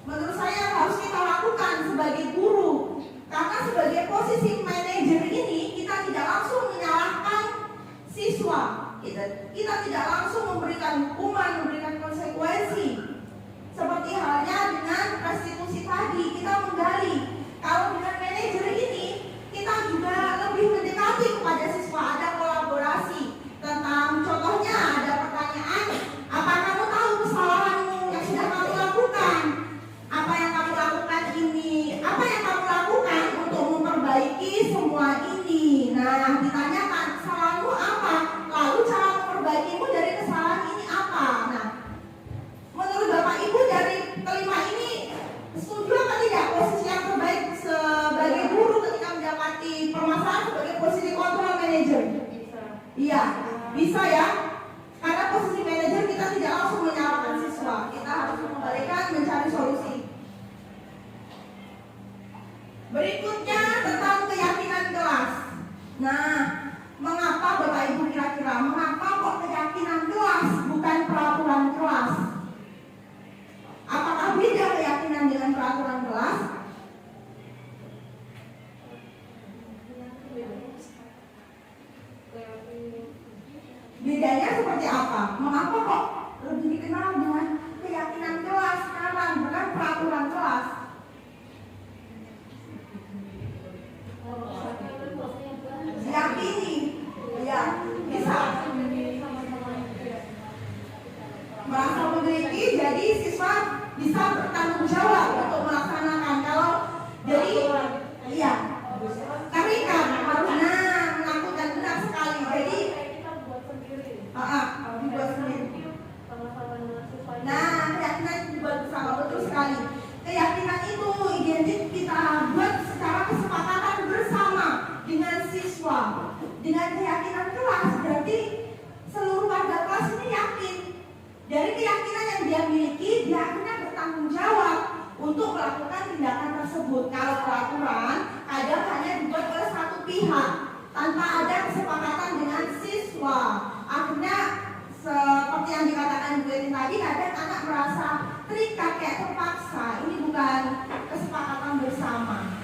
menurut saya harus kita lakukan sebagai guru. Karena sebagai posisi manajer ini kita tidak langsung menyalahkan siswa. Kita tidak langsung memberikan hukuman, memberikan konsekuensi. Seperti halnya dengan restitusi tadi, kita menggali. Kalau dengan manajer ini kita juga lebih mendekati kepada siswa, ada kolaborasi tentang contohnya ada pertanyaan, apa kamu tahu kesalahanmu yang sudah kamu lakukan? Apa yang kamu lakukan ini? Apa yang kamu lakukan untuk memperbaiki semua ini? Nah, ditanyakan kesalahanmu apa? Lalu cara memperbaikimu dari kesalahan ini apa? Nah, menurut Bapak Ibu dari kelima ini setuju apa tidak posisi yang terbaik sebagai guru ketika mendapati permasalahan sebagai posisi kontrol manajer? Iya, bisa ya. Karena posisi manajer kita tidak langsung menyalahkan siswa, kita harus mengembalikan mencari solusi. Berikutnya tentang keyakinan kelas. Nah, mengapa Bapak Ibu kira-kira mengapa kok keyakinan kelas bukan peraturan kelas? Apakah beda keyakinan dengan peraturan kelas? Bedanya seperti apa? Mengapa kok lebih dikenal dengan keyakinan kelas sekarang bukan peraturan kelas? Diyakini, ya bisa merasa memiliki, jadi siswa bisa bertanggung jawab untuk melaksanakan. Kalau jadi, iya, terikat harusnya menakutkan, benar sekali. Jadi dibuat sendiri. Nah, keyakinan dibuat bersama, betul sekali. Keyakinan itu identik kita buat secara kesepakatan bersama dengan siswa. Dengan keyakinan kelas berarti seluruh warga kelas ini yakin. Dari keyakinan yang dia miliki, dia akhirnya bertanggung jawab untuk melakukan tindakan tersebut. Kalau peraturan kadang hanya dibuat oleh satu pihak tanpa ada kesepakatan dengan siswa. Akhirnya seperti yang dikatakan Bu Etin tadi, kadang anak merasa terikat kayak terpaksa. Ini bukan kesepakatan bersama.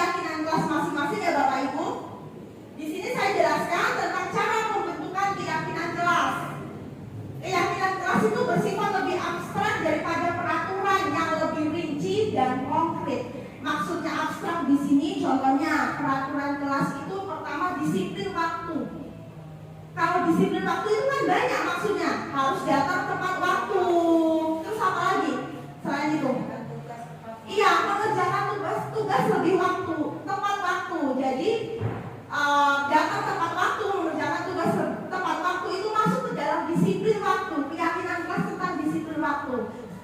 keyakinan kelas masing-masing ya Bapak Ibu. Di sini saya jelaskan tentang cara pembentukan keyakinan kelas. Keyakinan kelas itu bersifat lebih abstrak daripada peraturan yang lebih rinci dan konkret. Maksudnya abstrak di sini contohnya peraturan kelas itu pertama disiplin waktu. Kalau disiplin waktu itu kan banyak maksudnya, harus datang tepat waktu. Terus apa lagi selain itu? Iya, mengerjakan tugas lebih waktu, tepat waktu. Jadi datang tepat waktu, mengerjakan tugas tepat waktu itu masuk ke dalam disiplin waktu. Keyakinan kelas tentang disiplin waktu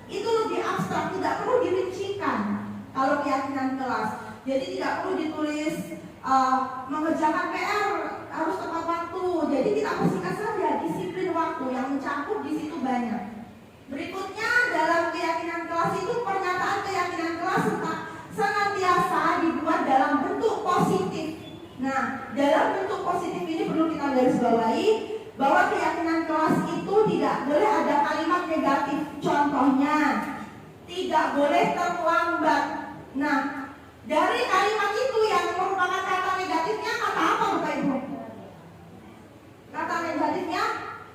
itu lebih abstrak, tidak perlu dirincikan. Kalau keyakinan kelas, jadi tidak perlu ditulis mengerjakan PR harus tepat waktu. Jadi kita pastikan saja disiplin waktu yang mencakup di situ banyak. Berikutnya dalam keyakinan kelas itu pernyataan keyakinan kelas senantiasa dibuat dalam bentuk positif. Nah, dalam bentuk positif ini perlu kita garis bawahi bahwa keyakinan kelas itu tidak boleh ada kalimat negatif. Contohnya, tidak boleh terlambat. Nah, dari kalimat itu yang merupakan kata negatifnya kata apa Bapak Ibu? Kata negatifnya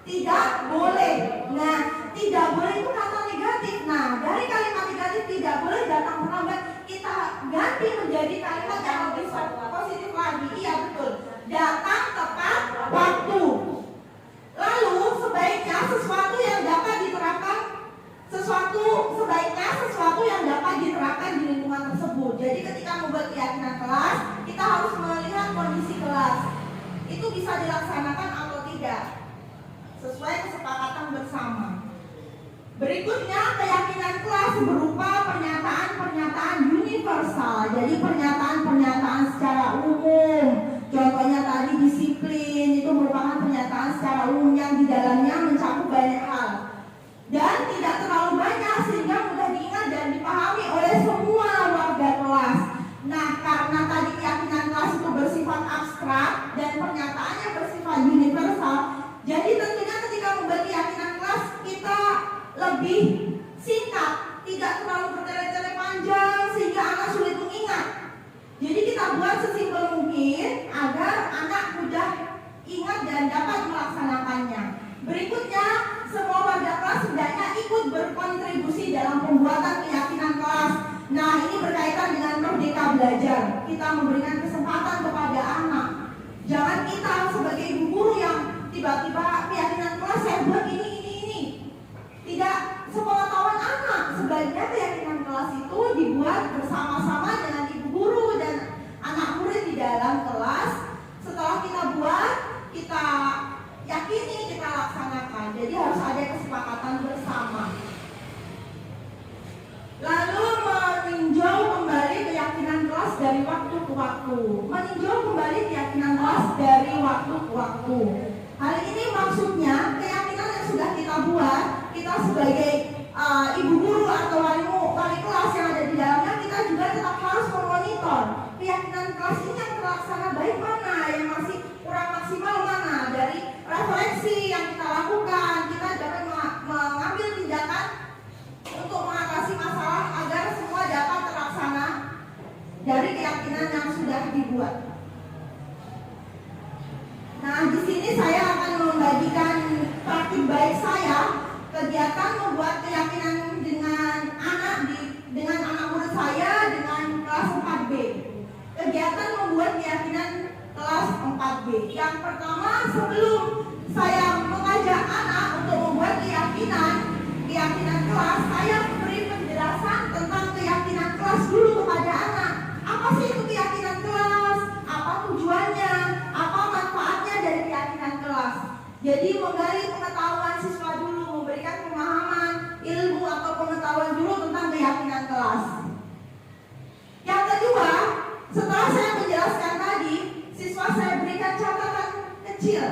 tidak boleh. Nah, tidak boleh itu kata negatif. Nah, dari kalimat negatif tidak boleh datang terlambat, kita ganti menjadi kalimat yang lebih positif lagi. Iya betul. Datang tepat waktu. Lalu sebaiknya sesuatu yang dapat diterapkan sesuatu yang dapat diterapkan di lingkungan tersebut. Jadi ketika membuat keyakinan kelas, kita harus melihat kondisi kelas. Itu bisa dilaksanakan atau tidak sesuai kesepakatan bersama. Berikutnya keyakinan kelas berupa pernyataan-pernyataan universal. Jadi pernyataan-pernyataan secara umum. Contohnya tadi disiplin itu merupakan pernyataan secara umum yang di dalamnya mencakup banyak hal dan tidak terlalu banyak sehingga mudah diingat dan dipahami oleh semua warga kelas. Nah, karena tadi keyakinan kelas itu bersifat abstrak dan pernyataannya bersifat universal, jadi tentunya ketika membuat keyakinan kelas kita lebih singkat, tidak terlalu bertele-tele panjang sehingga anak sulit mengingat. Jadi kita buat sesimpel mungkin agar anak mudah ingat dan dapat melaksanakannya. Berikutnya, semua warga kelas hendaknya ikut berkontribusi dalam pembuatan keyakinan kelas. Nah, ini berkaitan dengan merdeka belajar. Kita memberikan kesempatan kepada anak. Jangan kita sebagai ibu guru yang tiba-tiba keyakinan kelas saya buat ini. Tidak sepengetahuan anak. Sebaiknya keyakinan kelas itu dibuat bersama-sama dengan ibu guru dan anak murid di dalam kelas. Setelah kita buat, kita yakini, kita laksanakan. Jadi harus ada kesepakatan bersama. Lalu meninjau kembali keyakinan kelas dari waktu ke waktu. Meninjau kembali keyakinan kelas dari waktu ke waktu. Hal ini maksudnya keyakinan yang sudah kita buat, kita sebagai ibu guru atau wali kelas yang ada di dalamnya, kita juga tetap harus memonitor keyakinan kelas ini yang terlaksana baik mana, yang masih kurang maksimal mana. Dari refleksi yang kita lakukan, kita dapat mengambil tindakan untuk mengatasi masalah agar semua dapat terlaksana dari keyakinan yang sudah dibuat. Nah, di sini saya akan membagikan praktik baik saya, kegiatan membuat keyakinan dengan anak murid saya dengan kelas 4B. Kegiatan membuat keyakinan kelas 4B. Yang pertama, sebelum saya mengajak anak untuk membuat keyakinan kelas, saya beri penjelasan tentang keyakinan kelas dulu kepada anak. Apa sih itu keyakinan kelas? Apa tujuannya? Apa manfaatnya dari keyakinan kelas? Jadi menggali pengetahuan siswa dulu, memberikan pemahaman, ilmu atau pengetahuan dulu tentang keyakinan kelas. Yang kedua, setelah saya menjelaskan tadi, siswa saya berikan catatan kecil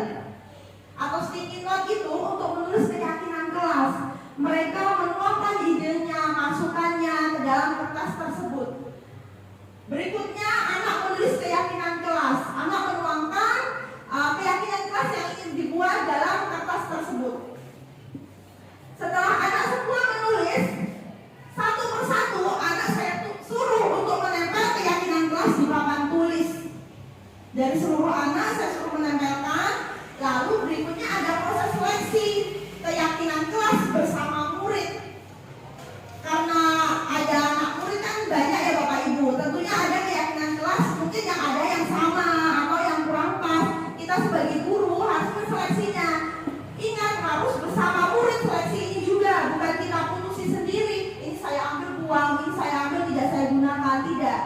atau sticky note itu untuk menulis keyakinan kelas. Mereka menuangkan idenya, masukannya ke dalam kertas tersebut. Berikutnya, anak menulis keyakinan kelas. Anak menuangkan keyakinan kelas yang ingin dibuat dalam kertas tersebut. Dari seluruh anak saya suruh menempelkan. Lalu berikutnya ada proses seleksi keyakinan kelas bersama murid. Karena ada anak murid kan banyak ya Bapak Ibu. Tentunya ada keyakinan kelas mungkin yang ada yang sama atau yang kurang pas. Kita sebagai guru harus menseleksinya. Ingat, harus bersama murid seleksi ini juga, bukan kita putusin sendiri. Ini saya ambil buang, ini saya ambil, tidak saya gunakan, tidak.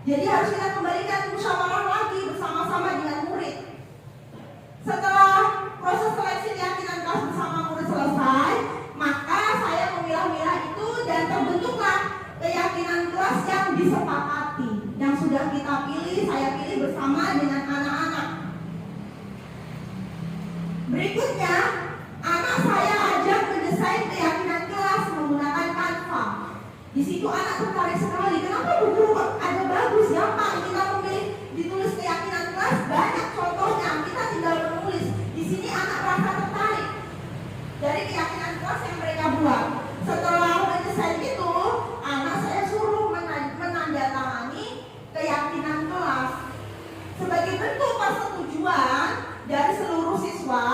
Jadi harus kita kembalikan musyawarah lagi bersama-sama dengan murid. Setelah proses seleksi keyakinan kelas bersama murid selesai, maka saya memilah-milah itu dan terbentuklah keyakinan kelas yang disepakati, yang sudah kita pilih, saya pilih bersama dengan anak-anak. Berikutnya, anak saya ajak mendesain keyakinan kelas menggunakan Canva. Di situ anak tertarik sekali. Kenapa Bu Guru ada bagus, gampang kita memilih ditulis keyakinan kelas, banyak contohnya, kita tinggal menulis. Di sini anak rasa tertarik dari keyakinan kelas yang mereka buat. Setelah mendesain itu, anak saya suruh menandatangani keyakinan kelas. Sebagai bentuk persetujuan dari seluruh siswa,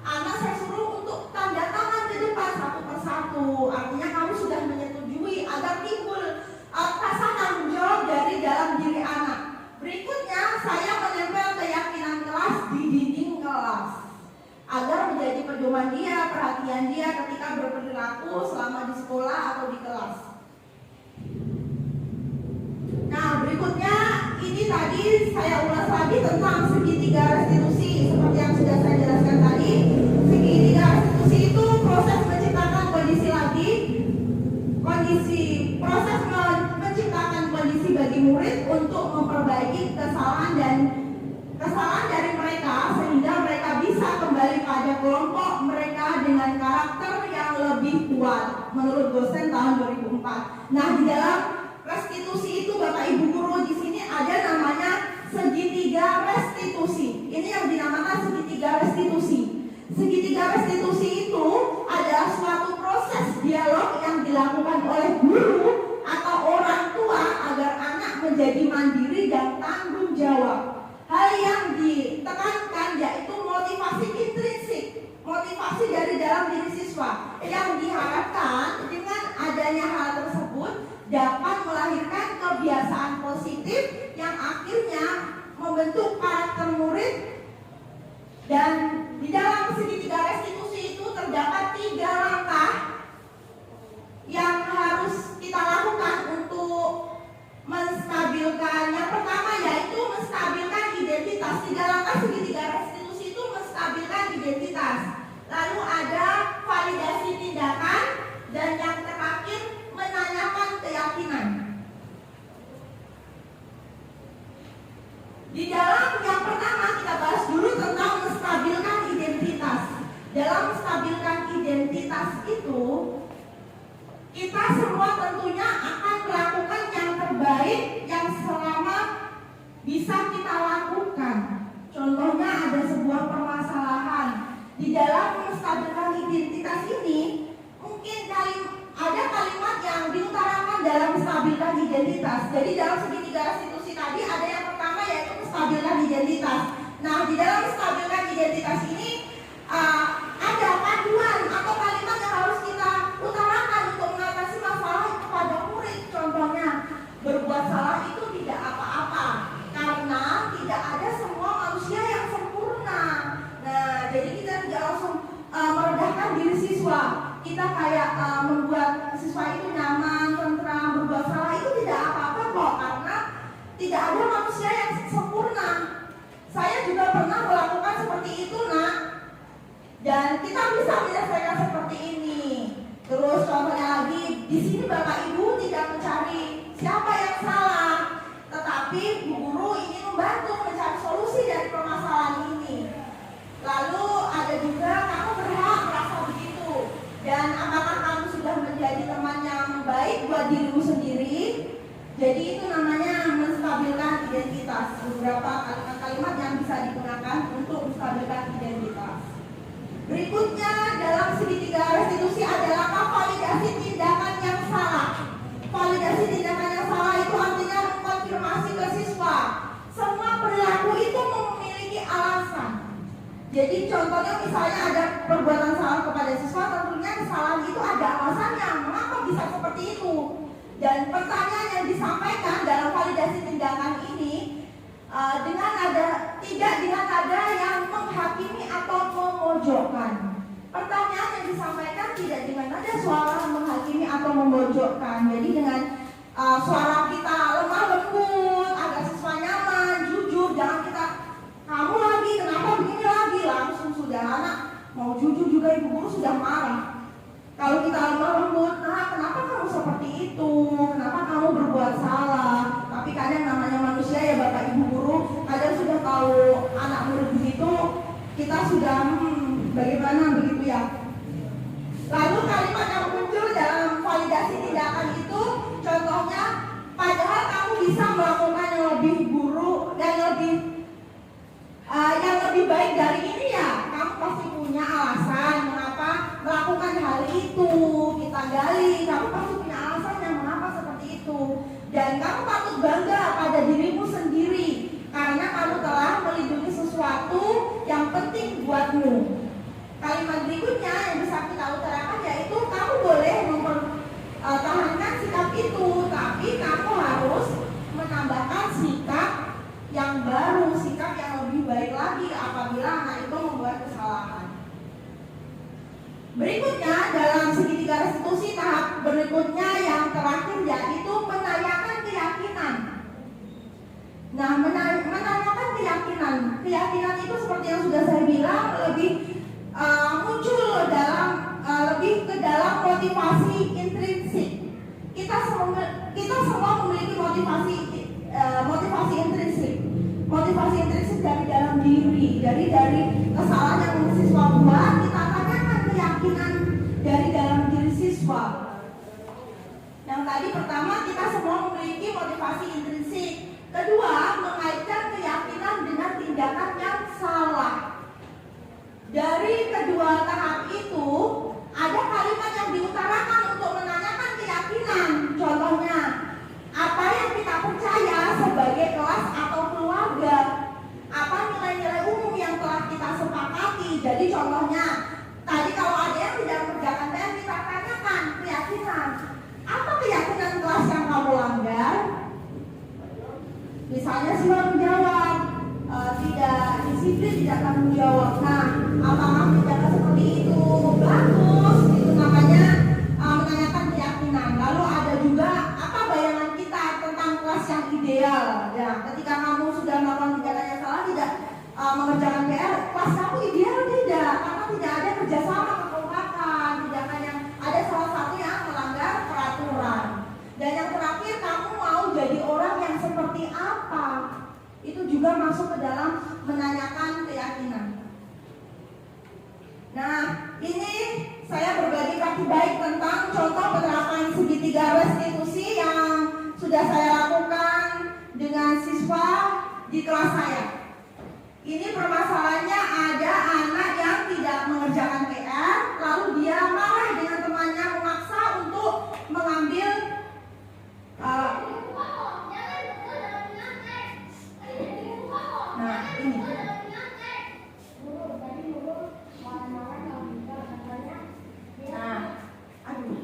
anak saya suruh untuk tanda tangan ke depan satu persatu. Artinya kamu sudah menyetujui agar timbul rasa tanggung jawab dari dalam diri anak. Berikutnya saya menempel keyakinan kelas di dinding kelas agar menjadi pedoman dia, perhatian dia ketika berperilaku selama di sekolah atau di kelas. Nah, berikutnya ini tadi saya ulas lagi tentang segitiga restitusi. Seperti yang sudah saya jelaskan tadi, segitiga restitusi itu proses menciptakan kondisi bagi murid untuk memperbaiki kesalahan dari mereka sehingga mereka bisa kembali pada kelompok mereka dengan karakter yang lebih kuat menurut dosen tahun 2004. Nah, di dalam restitusi itu Bapak Ibu guru di sini ada namanya segitiga restitusi. Ini yang dinamakan segitiga restitusi. Segitiga restitusi itu adalah suatu proses dialog yang dilakukan oleh guru atau orang tua agar anak menjadi mandiri dan tanggung jawab. Hal yang ditekankan yaitu motivasi intrinsik, motivasi dari dalam diri siswa yang diharapkan dengan adanya hal tersebut dapat melahirkan kebiasaan positif yang akhirnya membentuk karakter murid. Dan di dalam segitiga restitusi itu terdapat 3 langkah yang harus kita lakukan untuk menstabilkan. Yang pertama yaitu menstabilkan identitas. 3 langkah segitiga restitusi itu menstabilkan identitas. Lalu ada validasi tindakan dan yang terakhir menanyakan keyakinan. Di dalam yang pertama kita bahas dulu tentang menstabilkan identitas. Dalam menstabilkan identitas itu kita semua tentunya akan melakukan yang terbaik yang selama bisa kita lakukan. Contohnya ada sebuah permasalahan. Di dalam menstabilkan identitas ini mungkin ada kalimat yang diutarakan dalam menstabilkan identitas. Jadi dalam segitiga restitusi tadi ada yang pertama yaitu menstabilkan identitas. Nah, di dalam menstabilkan identitas ini ada panduan atau kalimat yang harus kita utarakan untuk mengatasi masalah kepada murid. Contohnya, berbuat salah itu tidak apa-apa karena tidak ada semua manusia yang sempurna. Nah, jadi kita tidak langsung merendahkan diri siswa. Kita kayak membuat siswa itu nyaman, tentram, berbuat salah itu tidak apa-apa kok karena tidak ada manusia yang sempurna. Saya juga pernah melakukan seperti itu, Nak. Dan kita bisa menyelesaikan seperti ini. Terus contohnya lagi, di sini Bapak Ibu tidak mencari siapa yang salah, tetapi Bu Guru ingin membantu mencari solusi dari permasalahan ini. Lalu ada juga kamu berhak merasa begitu. Dan apakah kamu sudah menjadi teman yang baik buat dirimu sendiri? Jadi itu namanya menstabilkan identitas. Beberapa kalimat-kalimat yang bisa digunakan untuk menstabilkan identitas. Berikutnya dalam segitiga restitusi adalah validasi tindakan yang salah. Validasi tindakan yang salah itu artinya mengkonfirmasi ke siswa semua perilaku itu Jadi contohnya misalnya ada perbuatan salah kepada siswa, tentunya kesalahan itu ada alasannya mengapa bisa seperti itu. Dan pertanyaan yang disampaikan dalam validasi tindakan ini dengan nada yang menghakimi atau memojokkan. Pertanyaan yang disampaikan tidak dengan nada suara menghakimi atau memojokkan. Jadi dengan suara kita lemah lembut agar siswa nyaman, jujur, jangan kita kamu lagi kenapa begini lagi, langsung sudah anak mau jujur juga ibu guru sudah marah. Kalau kita lemah lembut, nah kenapa kamu seperti itu, kenapa kamu berbuat salah. Tapi kadang namanya manusia ya Bapak Ibu guru, kadang sudah tahu anak murid begitu, kita sudah bagaimana begitu ya. Lalu kalimat yang muncul dalam validasi tindakan itu, contohnya, padahal kamu bisa melakukan yang lebih buruk dan yang lebih baik dari ini ya. Kamu pasti punya alasan mengapa melakukan hal itu. Kita gali, kamu pasti punya alasan yang mengapa seperti itu. Dan kamu patut bangga pada dirimu sendiri karena kamu telah melindungi sesuatu yang penting buatmu. Kalimat berikutnya yang bisa kita utarakan yaitu kamu boleh mempertahankan sikap itu, tapi kamu harus menambahkan sikap yang baru, sikap yang lebih baik lagi apabila anak itu membuat kesalahan. Berikutnya dalam segitiga restitusi tahap berikutnya yang terakhir yaitu menanyakan keyakinan. Nah, menanyakan keyakinan itu seperti yang sudah saya bilang lebih muncul lebih ke dalam motivasi intrinsik. Kita semua memiliki motivasi intrinsik. Motivasi intrinsik dari dalam diri. Jadi dari kesalahan yang siswa buat, kita tanyakan keyakinan dari dalam diri siswa. Yang tadi pertama, kita semua memiliki motivasi intrinsik. Kedua, mengaitkan keyakinan dengan tindakan yang salah. Dari kedua tahap itu, ada kalimat yang diutarakan untuk menanyakan keyakinan. Contohnya, apa yang kita percaya sebagai kelas atau keluarga, apa nilai-nilai umum yang telah kita sepakati. Jadi contohnya, tadi kalau ada yang tidak mengerjakan PR, kita tanyakan keyakinan. Apa keyakinan kelas yang kamu langgar? Misalnya siswa menjawab, tidak disiplin, tidak tanggung jawab. Nah, apakah menjaga seperti itu? Bagus, itu namanya menanyakan keyakinan. Lalu ada juga apa bayangan kita tentang kelas yang ideal. Ya, ketika kamu sudah melakukan tindakan yang salah, tidak mengerjakan PR, kelas kamu ideal tidak? Karena tidak ada kerjasama kekompakan, tindakan yang ada salah satu yang melanggar peraturan. Dan yang terakhir, kamu mau jadi orang yang seperti apa? Itu juga masuk ke dalam menanyakan keyakinan. Nah, ini saya berbagi praktik baik tentang contoh penerapan segitiga restitusi yang sudah saya lakukan dengan siswa di kelas saya. Ini permasalahannya ada anak yang tidak mengerjakan PR, lalu dia marah dengan temannya memaksa untuk mengambil nah ini. Nah, aduh.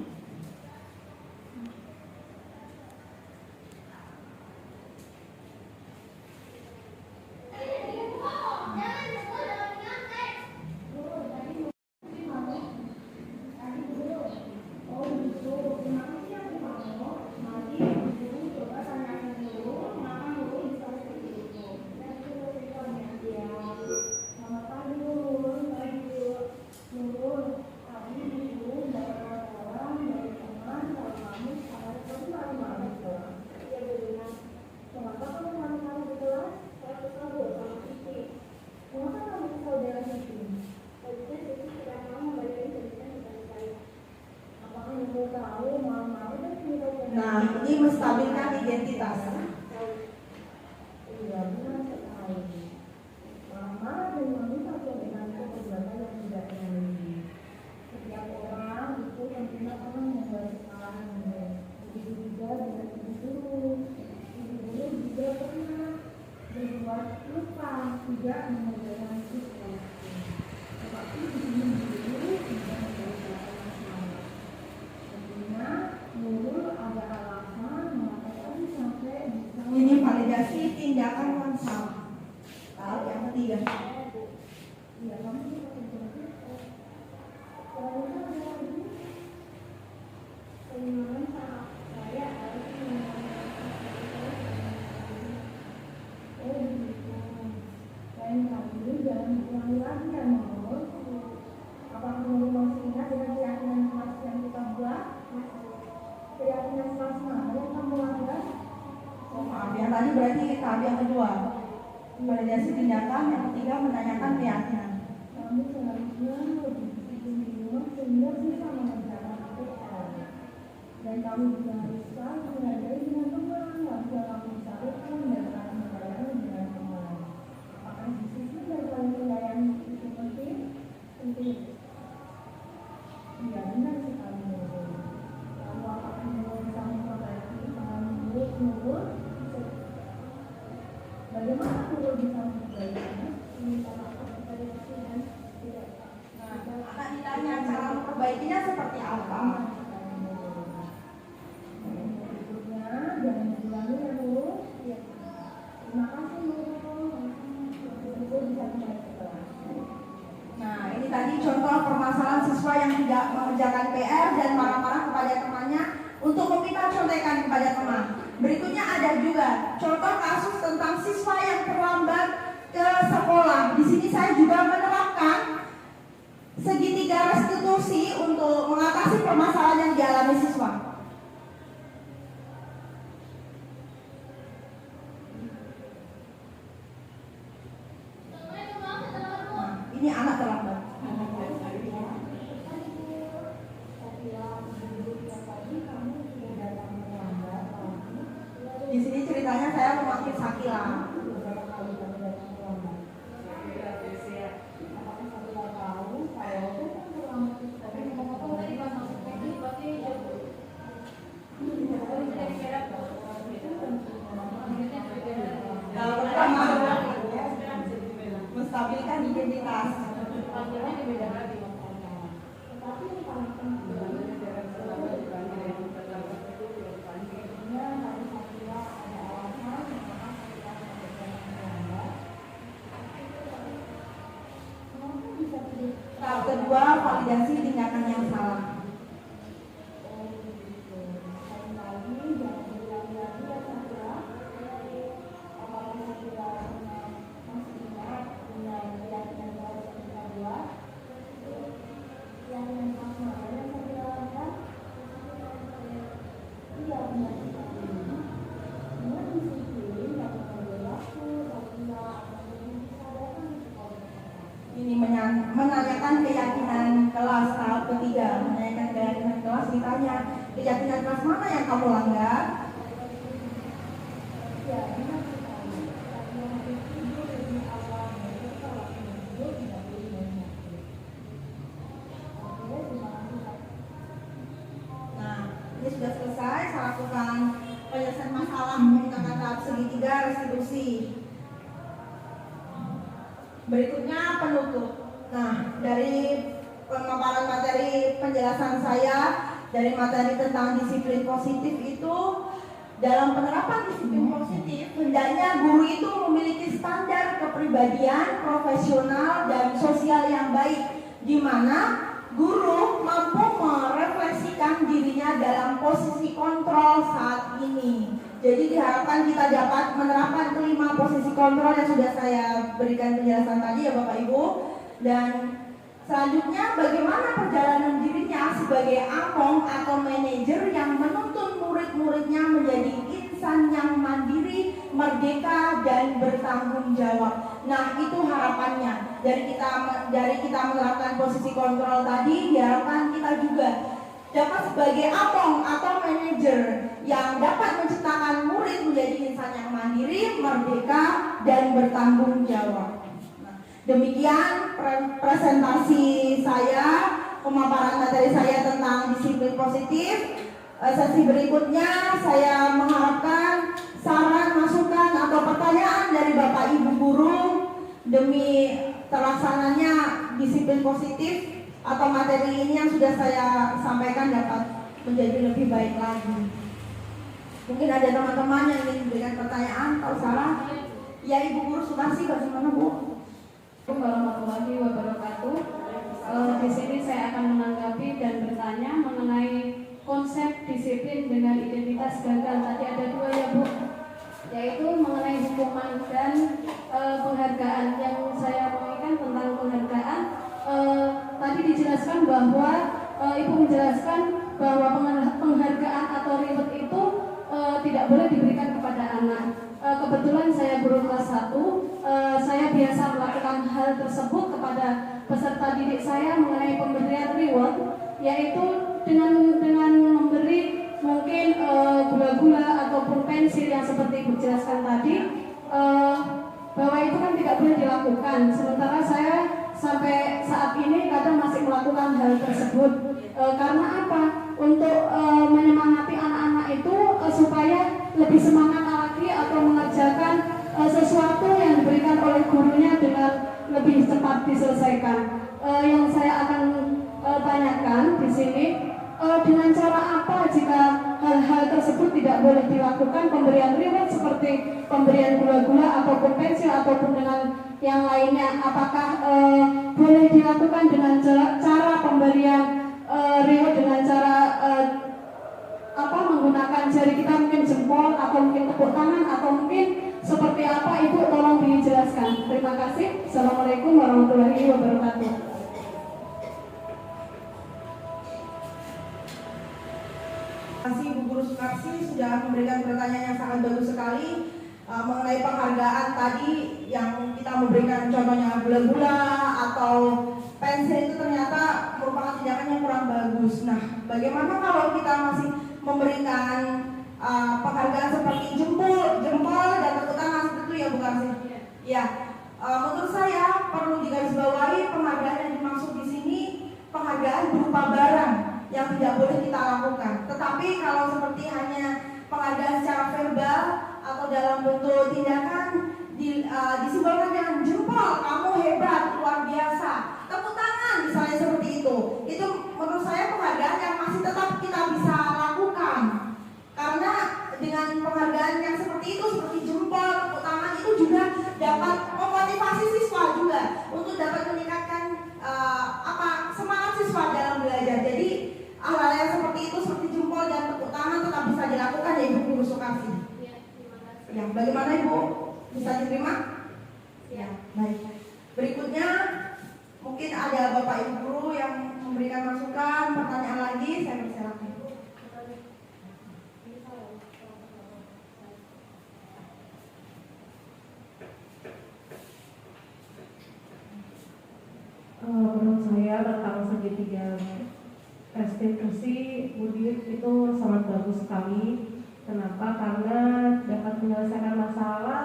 Nah, ini menstabilkan identitas. Setiap orang itu tentunya pernah membuat kesalahan. Begitu juga dengan ibu guru. Ibu guru juga pernah berbuat lupa, tidak mengerjakan tugas. ketiga. Iya, kamu juga begitu. Kalau itu ada lagi keinginan saya harus begitu. Lain kali jangan ulangi lagi ya, Nur. Apakah kamu masih ingat dengan keyakinan kelas yang kita buat? Keyakinan kelas mana yang kamu langgar? Oh maaf ya, tadi berarti tahap yang kedua. Validasi tindakan, yang ketiga menanyakan keyakinan. Kamu seharusnya lebih disiplin di rumah sehingga bisa mengerjakan PR. Dan kamu juga harus selalu menghargai dengan teman, nggak bisa kamu salurkan dan saling membayangi dengan teman. Apakah disiplin dan saling membayangi itu penting? Penting. Iya, benar sekali. Lalu apakah kamu bisa memperbaiki menurut bagaimana Nurul bisa memperbaikinya? Minta maaf kepada dan tidak. Anak ditanya cara memperbaikinya seperti apa? Berikutnya jangan diulangi ya Nurul. Terima kasih Nurul. Nurul bisa kembali ke kelas. Nah, ini tadi contoh permasalahan siswa yang tidak mengerjakan PR dan marah-marah kepada temannya untuk meminta contekan kepada teman. Berikutnya ada juga contoh kasus tentang siswa yang terlambat ke sekolah. Di sini saya juga menerapkan segitiga restitusi untuk mengatasi permasalahan yang dialami siswa. Nah, ini anak terlambat. Di sini ceritanya saya memanggil Sakila. Kalau pertama menstabilkan identitas. Tahap kedua, validasi tindakan yang salah. Ini menanyakan keyakinan kelas tahap ketiga. Menanyakan keyakinan kelas, ditanya keyakinan kelas mana yang kamu langgar? Nah, ini sudah selesai. Saya lakukan penyelesaian masalah menggunakan tahap segitiga restitusi. Berikutnya penutup. Nah, dari pemaparan materi penjelasan saya dari materi tentang disiplin positif itu, dalam penerapan disiplin positif hendaknya guru itu memiliki standar kepribadian, profesional dan sosial yang baik, di mana guru mampu merefleksikan dirinya dalam posisi kontrol saat ini. Jadi diharapkan kita dapat menerapkan kelima posisi kontrol yang sudah saya berikan penjelasan tadi ya Bapak Ibu. Dan selanjutnya bagaimana perjalanan dirinya sebagai among atau manajer yang menuntun murid-muridnya menjadi insan yang mandiri, merdeka dan bertanggung jawab. Nah, itu harapannya. Dari kita menerapkan posisi kontrol tadi, diharapkan kita juga dapat sebagai among atau manajer yang dapat menciptakan murid menjadi insan yang mandiri, merdeka, dan bertanggung jawab. Nah, demikian presentasi saya, pemaparan materi saya tentang disiplin positif. Sesi berikutnya saya mengharapkan saran, masukan, atau pertanyaan dari Bapak Ibu guru demi terlaksananya disiplin positif atau materi ini yang sudah saya sampaikan dapat menjadi lebih baik lagi. Mungkin ada teman-teman yang ingin memberikan pertanyaan atau saran. Ya Ibu Guru Sukasi, bagaimana Bu? Warahmatullahi wabarakatuh. Di sini saya akan menanggapi dan bertanya mengenai konsep disiplin dengan identitas gagal. Tadi ada dua ya Bu, yaitu mengenai hukuman dan penghargaan. Yang saya menginginkan tentang penghargaan, tadi dijelaskan bahwa Ibu menjelaskan bahwa penghargaan atau reward itu tidak boleh diberikan kepada anak. Kebetulan saya guru kelas 1, saya biasa melakukan hal tersebut kepada peserta didik saya mengenai pemberian reward, yaitu dengan memberi mungkin gula-gula ataupun pensil yang seperti dijelaskan tadi, bahwa itu kan tidak boleh dilakukan. Sementara saya sampai saat ini kadang masih melakukan hal tersebut. Karena apa? Untuk menyemangati anak-anak itu supaya lebih semangat lagi atau mengerjakan sesuatu yang diberikan oleh gurunya dengan lebih cepat diselesaikan. Yang saya akan tanyakan di sini, dengan cara apa jika hal-hal tersebut tidak boleh dilakukan, pemberian reward seperti pemberian gula-gula ataupun pensil ataupun dengan yang lainnya, apakah boleh dilakukan dengan cara pemberian reward dengan cara menggunakan jari kita, mungkin jempol atau mungkin tepuk tangan atau mungkin seperti apa? Ibu tolong dijelaskan. Terima kasih. Assalamualaikum warahmatullahi wabarakatuh. Terima kasih Bu Guru Sukarsi sudah memberikan pertanyaan yang sangat bagus sekali mengenai penghargaan tadi yang kita memberikan contohnya gula-gula atau pensil itu ternyata merupakan tindakan yang kurang bagus. Nah, bagaimana kalau kita masih memberikan penghargaan seperti jempol dan tepuk tangan seperti itu ya Bu Karsi? Ya, menurut saya perlu digarisbawahi penghargaan yang dimaksud di sini penghargaan berupa barang yang tidak boleh kita lakukan. Tetapi kalau seperti hanya penghargaan secara verbal atau dalam bentuk tindakan disimbolkan dengan jempol, kamu hebat, luar biasa, tepuk tangan misalnya seperti itu menurut saya penghargaan yang masih tetap kita bisa lakukan. Karena dengan penghargaan yang seperti itu, seperti jempol, tepuk tangan, itu juga dapat memotivasi siswa juga untuk dapat meningkatkan semangat siswa dalam belajar. Jadi hal-hal yang seperti itu, seperti jempol dan tepuk tangan tetap bisa dilakukan ya Ibu Guru Sukarsi. Ya, bagaimana Ibu? Bisa diterima? Ya, baik. Berikutnya mungkin ada Bapak Ibu Guru yang memberikan masukan, pertanyaan lagi, saya persilakan. Menurut saya tentang segitiga restitusi Udit itu sangat bagus sekali. Kenapa? Karena dapat menyelesaikan masalah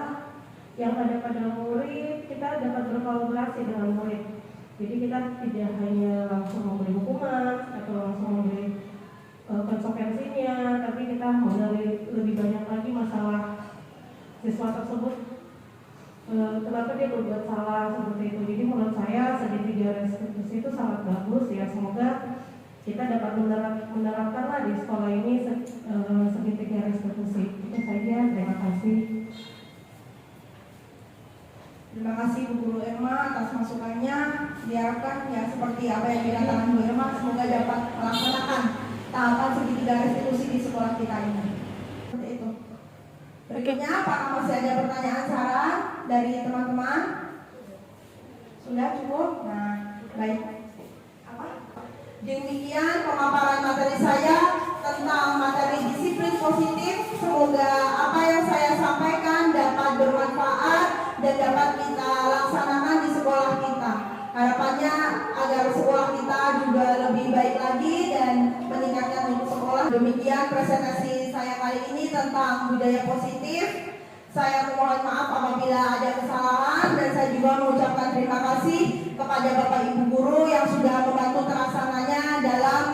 yang ada pada murid, kita dapat berkolaborasi dengan murid. Jadi kita tidak hanya langsung memberi hukuman atau langsung memberi konsekuensinya, tapi kita menggali lebih banyak lagi masalah siswa tersebut. Kenapa dia berbuat salah seperti itu. Jadi menurut saya segitiga restitusi itu sangat bagus ya. Semoga kita dapat menerapkanlah di sekolah ini segitiga restitusi. Itu saja, terima kasih. Terima kasih Bu Guru Irma atas masukannya. Diharapkan ya seperti apa yang dikatakan Bu Irma, semoga dapat melaksanakan tahapan segitiga restitusi di sekolah kita ini. Seperti itu. Berikutnya, apakah masih ada pertanyaan saran dari teman-teman? Sudah cukup? Nah, baik. Demikian pemaparan materi saya tentang materi disiplin positif. Semoga apa yang saya sampaikan dapat bermanfaat dan dapat kita laksanakan di sekolah kita. Harapannya agar sekolah kita juga lebih baik lagi dan meningkatkan mutu sekolah. Demikian presentasi saya kali ini tentang budaya positif. Saya mohon maaf apabila ada kesalahan dan saya juga mengucapkan terima kasih kepada Bapak Ibu Guru yang sudah membantu terlaksananya dalam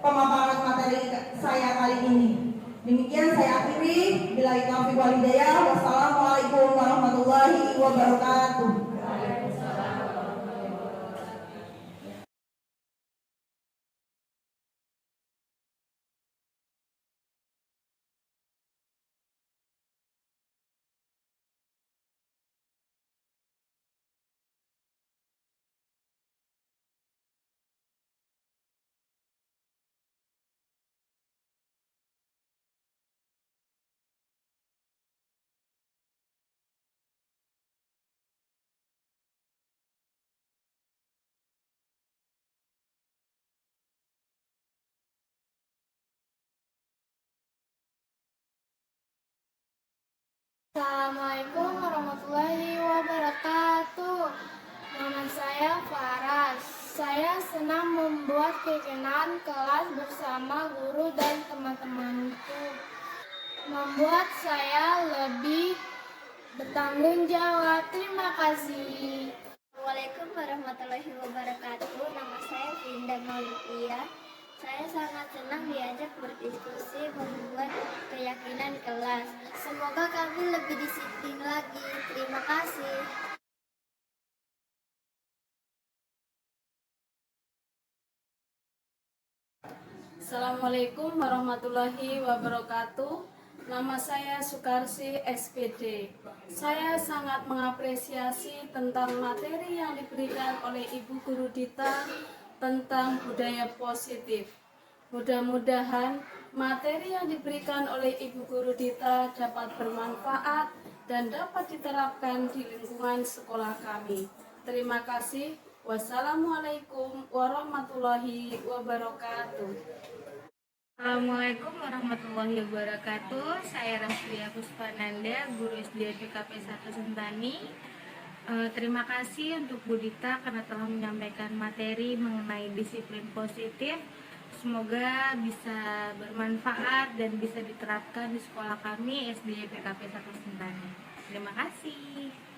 pemaparan materi saya kali ini. Demikian saya akhiri. Billahi taufiq wal hidayah. Wassalamualaikum warahmatullahi wabarakatuh. Assalamualaikum warahmatullahi wabarakatuh. Nama saya Faras. Saya senang membuat kekenaan kelas bersama guru dan teman-temanku. Membuat saya lebih bertanggung jawab. Terima kasih. Assalamualaikum warahmatullahi wabarakatuh. Nama saya Vinda Maulidiyah. Saya sangat senang diajak berdiskusi membuat keyakinan kelas. Semoga kami lebih disiplin lagi. Terima kasih. Assalamualaikum warahmatullahi wabarakatuh. Nama saya Sukarsi SPD. Saya sangat mengapresiasi tentang materi yang diberikan oleh Ibu Guru Dita tentang budaya positif. Mudah-mudahan materi yang diberikan oleh Ibu Guru Dita dapat bermanfaat dan dapat diterapkan di lingkungan sekolah kami. Terima kasih. Wassalamualaikum warahmatullahi wabarakatuh. Assalamualaikum warahmatullahi wabarakatuh. Saya Raslia Puspananda, guru SD PKP 1 Sentani. Terima kasih untuk Bu Dita karena telah menyampaikan materi mengenai disiplin positif. Semoga bisa bermanfaat dan bisa diterapkan di sekolah kami SD PKP 1 Sentani. Terima kasih.